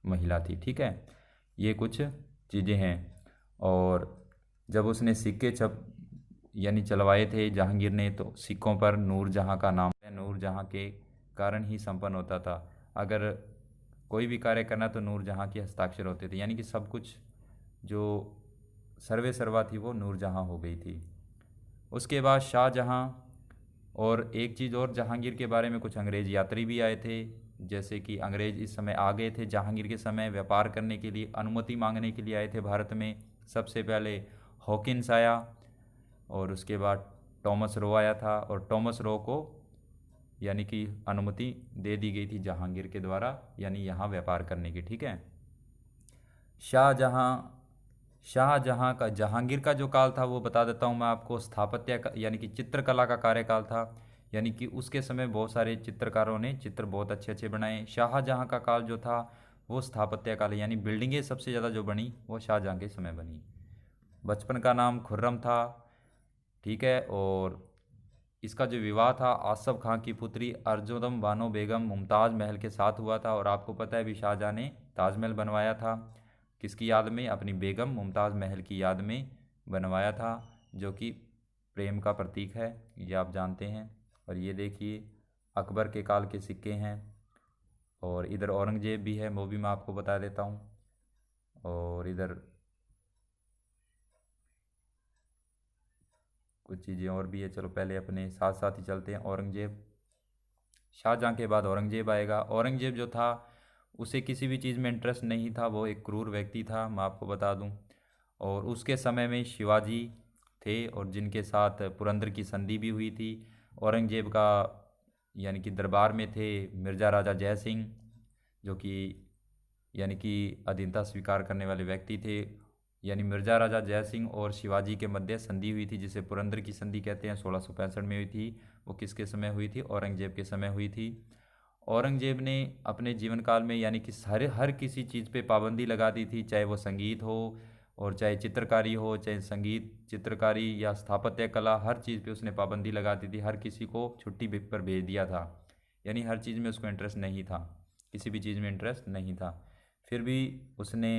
महिला थी। ठीक है, ये कुछ चीज़ें हैं। और जब उसने सिक्के यानी चलवाए थे जहांगीर ने, तो सिक्कों पर नूरजहाँ का नाम, नूरजहाँ के कारण ही संपन्न होता था। अगर कोई भी कार्य करना तो नूरजहाँ के हस्ताक्षर होते थे, यानी कि सब कुछ जो सर्वे सर्वा थी वो नूरजहाँ हो गई थी। उसके बाद शाहजहाँ। और एक चीज़ और, जहांगीर के बारे में, कुछ अंग्रेज यात्री भी आए थे। जैसे कि अंग्रेज इस समय आ गए थे जहांगीर के समय, व्यापार करने के लिए, अनुमति मांगने के लिए आए थे भारत में। सबसे पहले हॉकिंस आया, और उसके बाद टॉमस रो आया था। और टॉमस रो को यानी कि अनुमति दे दी गई थी जहांगीर के द्वारा, यानी यहाँ व्यापार करने की। ठीक है, शाहजहाँ। शाहजहाँ का, जहांगीर का जो काल था वो बता देता हूँ मैं आपको। स्थापत्य का, यानी कि चित्रकला का कार्यकाल था, यानी कि उसके समय बहुत सारे चित्रकारों ने चित्र बहुत अच्छे अच्छे बनाए। शाहजहाँ का काल जो था वो स्थापत्य काल, यानी बिल्डिंगें सबसे ज़्यादा जो बनी वो शाहजहाँ के समय बनी। बचपन का नाम खुर्रम था। ठीक है, और इसका जो विवाह था आसफ खां की पुत्री अर्जुदम बानो बेगम मुमताज़ महल के साथ हुआ था। और आपको पता है भी शाहजहाँ ने ताजमहल बनवाया था, किसकी याद में? अपनी बेगम मुमताज़ महल की याद में बनवाया था, जो कि प्रेम का प्रतीक है, ये आप जानते हैं। और ये देखिए अकबर के काल के सिक्के हैं। और इधर औरंगजेब भी है, वो भी मैं आपको बता देता हूँ। और इधर कुछ चीज़ें और भी है, चलो पहले अपने साथ साथ ही चलते हैं। औरंगजेब, शाहजहाँ के बाद औरंगजेब आएगा। औरंगजेब जो था उसे किसी भी चीज़ में इंटरेस्ट नहीं था, वो एक क्रूर व्यक्ति था, मैं आपको बता दूं। और उसके समय में शिवाजी थे, और जिनके साथ पुरंदर की संधि भी हुई थी। औरंगजेब का यानी कि दरबार में थे मिर्ज़ा राजा जय सिंह, जो कि यानी कि अधीनता स्वीकार करने वाले व्यक्ति थे। यानी मिर्ज़ा राजा जय सिंह और शिवाजी के मध्य संधि हुई थी, जिसे पुरंदर की संधि कहते हैं, 1665 में हुई थी। वो किसके समय हुई थी? औरंगजेब के समय हुई थी। औरंगजेब ने अपने जीवन काल में यानी कि हर किसी चीज़ पे पाबंदी लगा दी थी, चाहे वो संगीत हो, और चाहे चित्रकारी हो, चाहे संगीत, चित्रकारी या स्थापत्य कला, हर चीज़ पे उसने पाबंदी लगा दी थी। हर किसी को छुट्टी पर भेज दिया था, यानी हर चीज़ में उसको इंटरेस्ट नहीं था, किसी भी चीज़ में इंटरेस्ट नहीं था। फिर भी उसने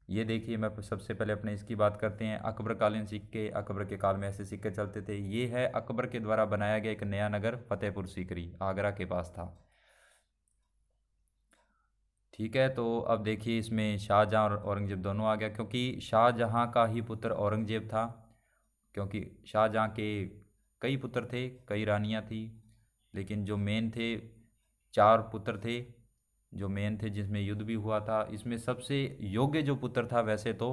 ये देखिए, मैं सबसे पहले अपने इसकी बात करते हैं। अकबरकालीन सिक्के, अकबर के काल में ऐसे सिक्के चलते थे। ये है अकबर के द्वारा बनाया गया एक नया नगर फतेहपुर सीकरी, आगरा के पास था। ठीक है, तो अब देखिए इसमें शाहजहाँ और औरंगजेब दोनों आ गया, क्योंकि शाहजहाँ का ही पुत्र औरंगजेब था। क्योंकि शाहजहाँ के कई पुत्र थे, कई रानियाँ थी, लेकिन जो मेन थे, 4 पुत्र थे जो मेन थे, जिसमें युद्ध भी हुआ था। इसमें सबसे योग्य जो पुत्र था वैसे तो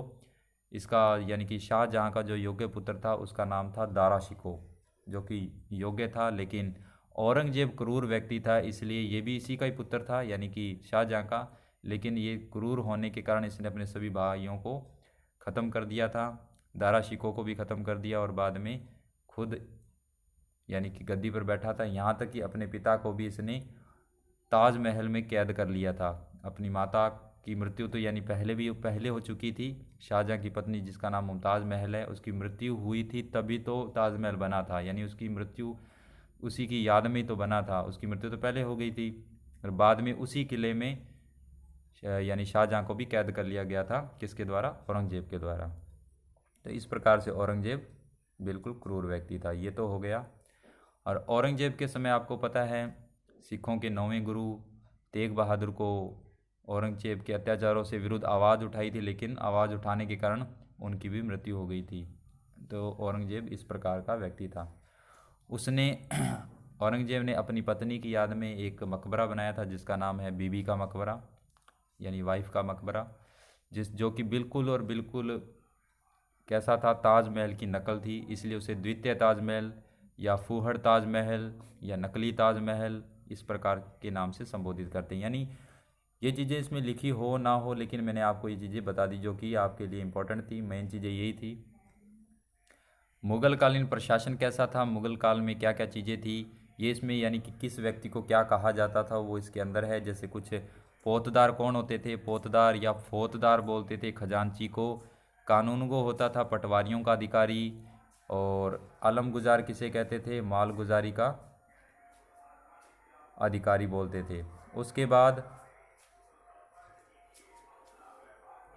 इसका, यानी कि शाहजहाँ का जो योग्य पुत्र था उसका नाम था दारा शिकोह, जो कि योग्य था। लेकिन औरंगजेब क्रूर व्यक्ति था, इसलिए ये भी इसी का ही पुत्र था, यानी कि शाहजहाँ का। लेकिन ये क्रूर होने के कारण इसने अपने सभी भाइयों को ख़त्म कर दिया था। दारा शिकोह को भी ख़त्म कर दिया और बाद में खुद यानी कि गद्दी पर बैठा था। यहाँ तक कि अपने पिता को भी इसने ताजमहल में कैद कर लिया था। अपनी माता की मृत्यु तो यानी पहले हो चुकी थी। शाहजहाँ की पत्नी जिसका नाम मुमताज़ महल है, उसकी मृत्यु हुई थी तभी तो ताजमहल बना था, यानी उसकी मृत्यु उसी की याद में ही तो बना था। उसकी मृत्यु तो पहले हो गई थी और बाद में उसी किले में यानी शाहजहाँ को भी कैद कर लिया गया था। किसके द्वारा? औरंगजेब के द्वारा। तो इस प्रकार से औरंगजेब बिल्कुल क्रूर व्यक्ति था। ये तो हो गया। और औरंगजेब के समय आपको पता है सिखों के 9वें गुरु तेग बहादुर को औरंगजेब के अत्याचारों से विरुद्ध आवाज़ उठाई थी, लेकिन आवाज़ उठाने के कारण उनकी भी मृत्यु हो गई थी। तो औरंगजेब इस प्रकार का व्यक्ति था। उसने औरंगजेब ने अपनी पत्नी की याद में एक मकबरा बनाया था जिसका नाम है बीबी का मकबरा, यानी वाइफ का मकबरा, जो कि बिल्कुल और बिल्कुल कैसा था? ताजमहल की नकल थी। इसलिए उसे द्वितीय ताजमहल या फूहड़ ताजमहल या नकली ताजमहल इस प्रकार के नाम से संबोधित करते हैं। यानी ये चीज़ें इसमें लिखी हो ना हो, लेकिन मैंने आपको ये चीज़ें बता दी जो कि आपके लिए इम्पोर्टेंट थी। मेन चीज़ें यही थी। मुगल कालीन प्रशासन कैसा था, मुगल काल में क्या क्या चीज़ें थी, ये इसमें यानी कि किस व्यक्ति को क्या कहा जाता था वो इसके अंदर है। जैसे कुछ पोतदार कौन होते थे? पोतदार या फौतदार बोलते थे खजांची को। कानूनगो होता था पटवारियों का अधिकारी। और आलमगुजार किसे कहते थे? मालगुजारी का अधिकारी बोलते थे। उसके बाद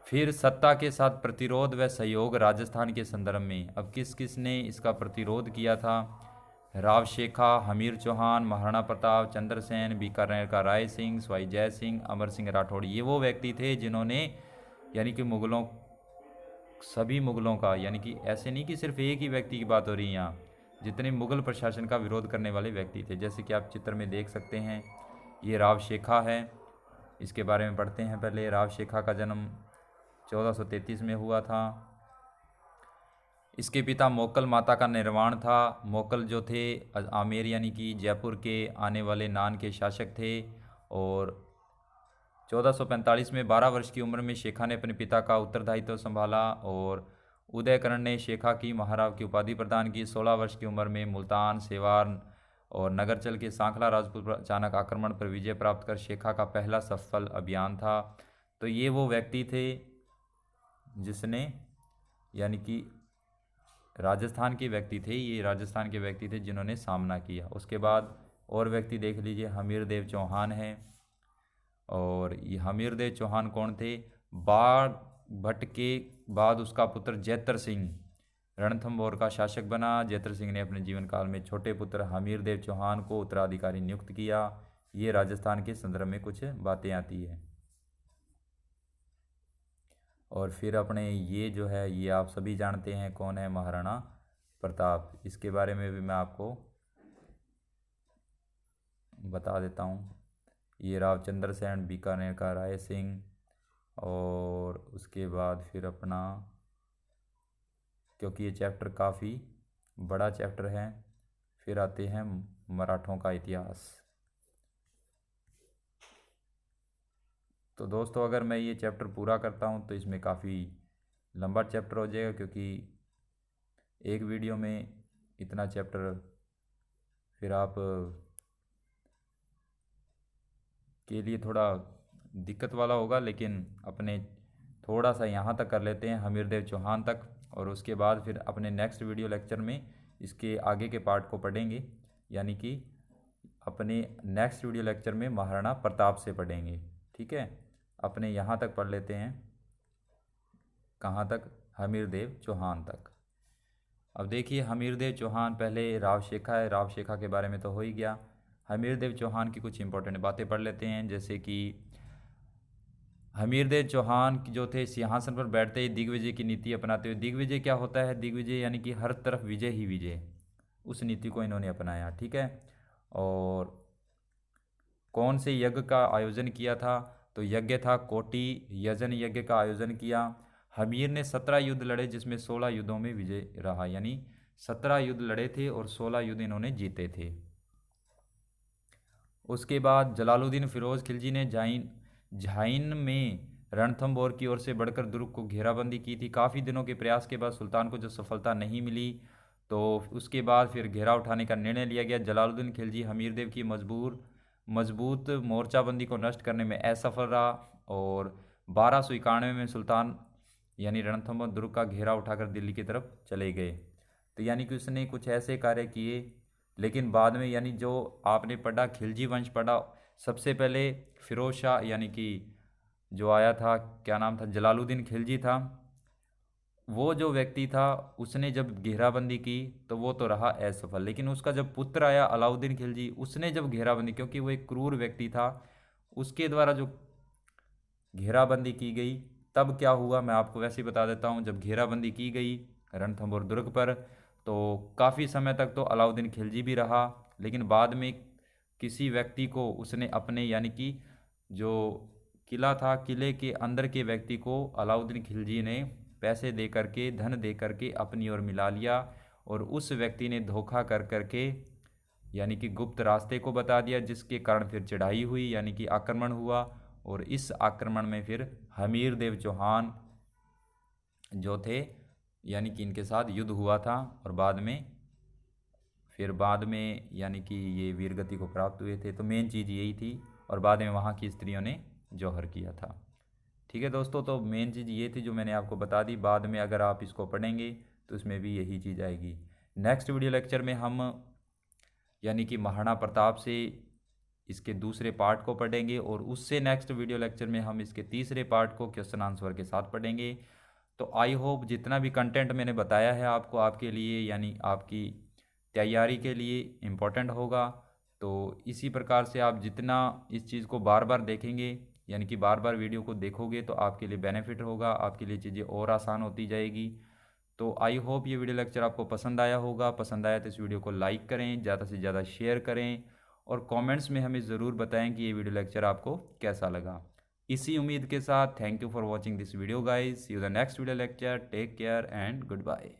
फिर सत्ता के साथ प्रतिरोध व सहयोग राजस्थान के संदर्भ में। अब किस किस ने इसका प्रतिरोध किया था? राव शेखा, हमीर चौहान, महाराणा प्रताप, चंद्रसेन, बीकानेर का राय सिंह, सवाई जय सिंह, अमर सिंह राठौड़। ये वो व्यक्ति थे जिन्होंने यानी कि मुगलों, सभी मुगलों का, यानी कि ऐसे नहीं कि सिर्फ एक ही व्यक्ति की बात हो रही है यहाँ, जितने मुगल प्रशासन का विरोध करने वाले व्यक्ति थे। जैसे कि आप चित्र में देख सकते हैं, ये राव शेखा है। इसके बारे में पढ़ते हैं पहले। राव शेखा का जन्म 1433 में हुआ था। इसके पिता मोकल माता का निर्वाण था। मोकल जो थे आमेर यानी कि जयपुर के आने वाले नान के शासक थे। और 1445 में 12 वर्ष की उम्र में शेखा ने अपने पिता का उत्तरदायित्व संभाला और उदयकरण ने शेखा की महाराव की उपाधि प्रदान की। 16 वर्ष की उम्र में मुल्तान, सेवार और नगरचल के सांखला राजपूत पर अचानक आक्रमण पर विजय प्राप्त कर शेखा का पहला सफल अभियान था। तो ये वो व्यक्ति थे जिसने, यानी कि राजस्थान के व्यक्ति थे, ये राजस्थान के व्यक्ति थे जिन्होंने सामना किया। उसके बाद और व्यक्ति देख लीजिए, हमीर देव चौहान है। और ये हमीर देव चौहान कौन थे? बाढ़ भट्ट के बाद उसका पुत्र जैतर सिंह रणथंभौर का शासक बना। जैतर सिंह ने अपने जीवन काल में छोटे पुत्र हमीर देव चौहान को उत्तराधिकारी नियुक्त किया। ये राजस्थान के संदर्भ में कुछ बातें आती है। और फिर अपने ये जो है ये आप सभी जानते हैं कौन है? महाराणा प्रताप। इसके बारे में भी मैं आपको बता देता हूँ। ये राव चंद्रसेन, बीकानेर का राय सिंह। और उसके बाद फिर अपना, क्योंकि ये चैप्टर काफ़ी बड़ा चैप्टर है, फिर आते हैं मराठों का इतिहास। तो दोस्तों अगर मैं ये चैप्टर पूरा करता हूँ तो इसमें काफ़ी लंबा चैप्टर हो जाएगा, क्योंकि एक वीडियो में इतना चैप्टर फिर आप के लिए थोड़ा दिक्कत वाला होगा। लेकिन अपने थोड़ा सा यहाँ तक कर लेते हैं, हमीरदेव चौहान तक, और उसके बाद फिर अपने नेक्स्ट वीडियो लेक्चर में इसके आगे के पार्ट को पढ़ेंगे। यानी कि अपने नेक्स्ट वीडियो लेक्चर में महाराणा प्रताप से पढ़ेंगे। ठीक है, अपने यहाँ तक पढ़ लेते हैं। कहाँ तक? हमीरदेव चौहान तक। अब देखिए हमीरदेव चौहान, पहले राव शेखा है, राव शेखा के बारे में तो हो ही गया। हमीरदेव चौहान की कुछ इंपॉर्टेंट बातें पढ़ लेते हैं, जैसे कि हमीरदेव चौहान जो थे सिंहासन पर बैठते ही दिग्विजय की नीति अपनाते हुए, दिग्विजय क्या होता है? दिग्विजय यानी कि हर तरफ विजय ही विजय, उस नीति को इन्होंने अपनाया, ठीक है। और कौन से यज्ञ का आयोजन किया था? तो यज्ञ था कोटि यजन यज्ञ का आयोजन किया। हमीर ने 17 युद्ध लड़े जिसमें 16 युद्धों में विजय रहा, यानी 17 युद्ध लड़े थे और 16 युद्ध इन्होंने जीते थे। उसके बाद जलालुद्दीन फिरोज खिलजी ने झाइन में रणथंभौर की ओर से बढ़कर दुर्ग को घेराबंदी की थी। काफ़ी दिनों के प्रयास के बाद सुल्तान को जब सफलता नहीं मिली तो उसके बाद फिर घेरा उठाने का निर्णय लिया गया। जलालुद्दीन खिलजी हमीरदेव की मजबूत मोर्चाबंदी को नष्ट करने में असफल रहा और 1291 में सुल्तान यानी रणथंभौर दुर्ग का घेरा उठाकर दिल्ली की तरफ चले गए। तो यानी कि उसने कुछ ऐसे कार्य किए, लेकिन बाद में यानी जो आपने पढ़ा खिलजी वंश पढ़ा, सबसे पहले फिरोज शाह यानी कि जो आया था, क्या नाम था, जलालुद्दीन खिलजी था, वो जो व्यक्ति था उसने जब घेराबंदी की तो वो तो रहा असफल, लेकिन उसका जब पुत्र आया अलाउद्दीन खिलजी, उसने जब घेराबंदी, क्योंकि वो एक क्रूर व्यक्ति था, उसके द्वारा जो घेराबंदी की गई, तब क्या हुआ मैं आपको वैसे ही बता देता हूँ। जब घेराबंदी की गई रणथंभौर दुर्ग पर तो काफ़ी समय तक तो अलाउद्दीन खिलजी भी रहा, लेकिन बाद में किसी व्यक्ति को उसने अपने यानी कि जो किला था, किले के अंदर के व्यक्ति को अलाउद्दीन खिलजी ने पैसे दे करके, धन दे करके अपनी ओर मिला लिया और उस व्यक्ति ने धोखा कर करके यानी कि गुप्त रास्ते को बता दिया, जिसके कारण फिर चढ़ाई हुई यानी कि आक्रमण हुआ और इस आक्रमण में फिर हमीरदेव चौहान जो थे यानी कि इनके साथ युद्ध हुआ था और बाद में यानी कि ये वीरगति को प्राप्त हुए थे। तो मेन चीज़ यही थी और बाद में वहाँ की स्त्रियों ने जौहर किया था। ठीक है दोस्तों, तो मेन चीज़ ये थी जो मैंने आपको बता दी। बाद में अगर आप इसको पढ़ेंगे तो इसमें भी यही चीज़ आएगी। नेक्स्ट वीडियो लेक्चर में हम यानी कि महाराणा प्रताप से इसके दूसरे पार्ट को पढ़ेंगे और उससे नेक्स्ट वीडियो लेक्चर में हम इसके तीसरे पार्ट को क्वेश्चन आंसर के साथ पढ़ेंगे। तो आई होप जितना भी कंटेंट मैंने बताया है आपको, आपके लिए यानी आपकी तैयारी के लिए इम्पोर्टेंट होगा। तो इसी प्रकार से आप जितना इस चीज़ को बार बार देखेंगे यानी कि बार बार वीडियो को देखोगे तो आपके लिए बेनिफिट होगा, आपके लिए चीज़ें और आसान होती जाएगी। तो आई होप ये वीडियो लेक्चर आपको पसंद आया होगा। पसंद आया तो इस वीडियो को लाइक करें, ज़्यादा से ज़्यादा शेयर करें और कमेंट्स में हमें ज़रूर बताएं कि ये वीडियो लेक्चर आपको कैसा लगा। इसी उम्मीद के साथ thank you for watching this video guys. See you the next video lecture. Take care and good bye.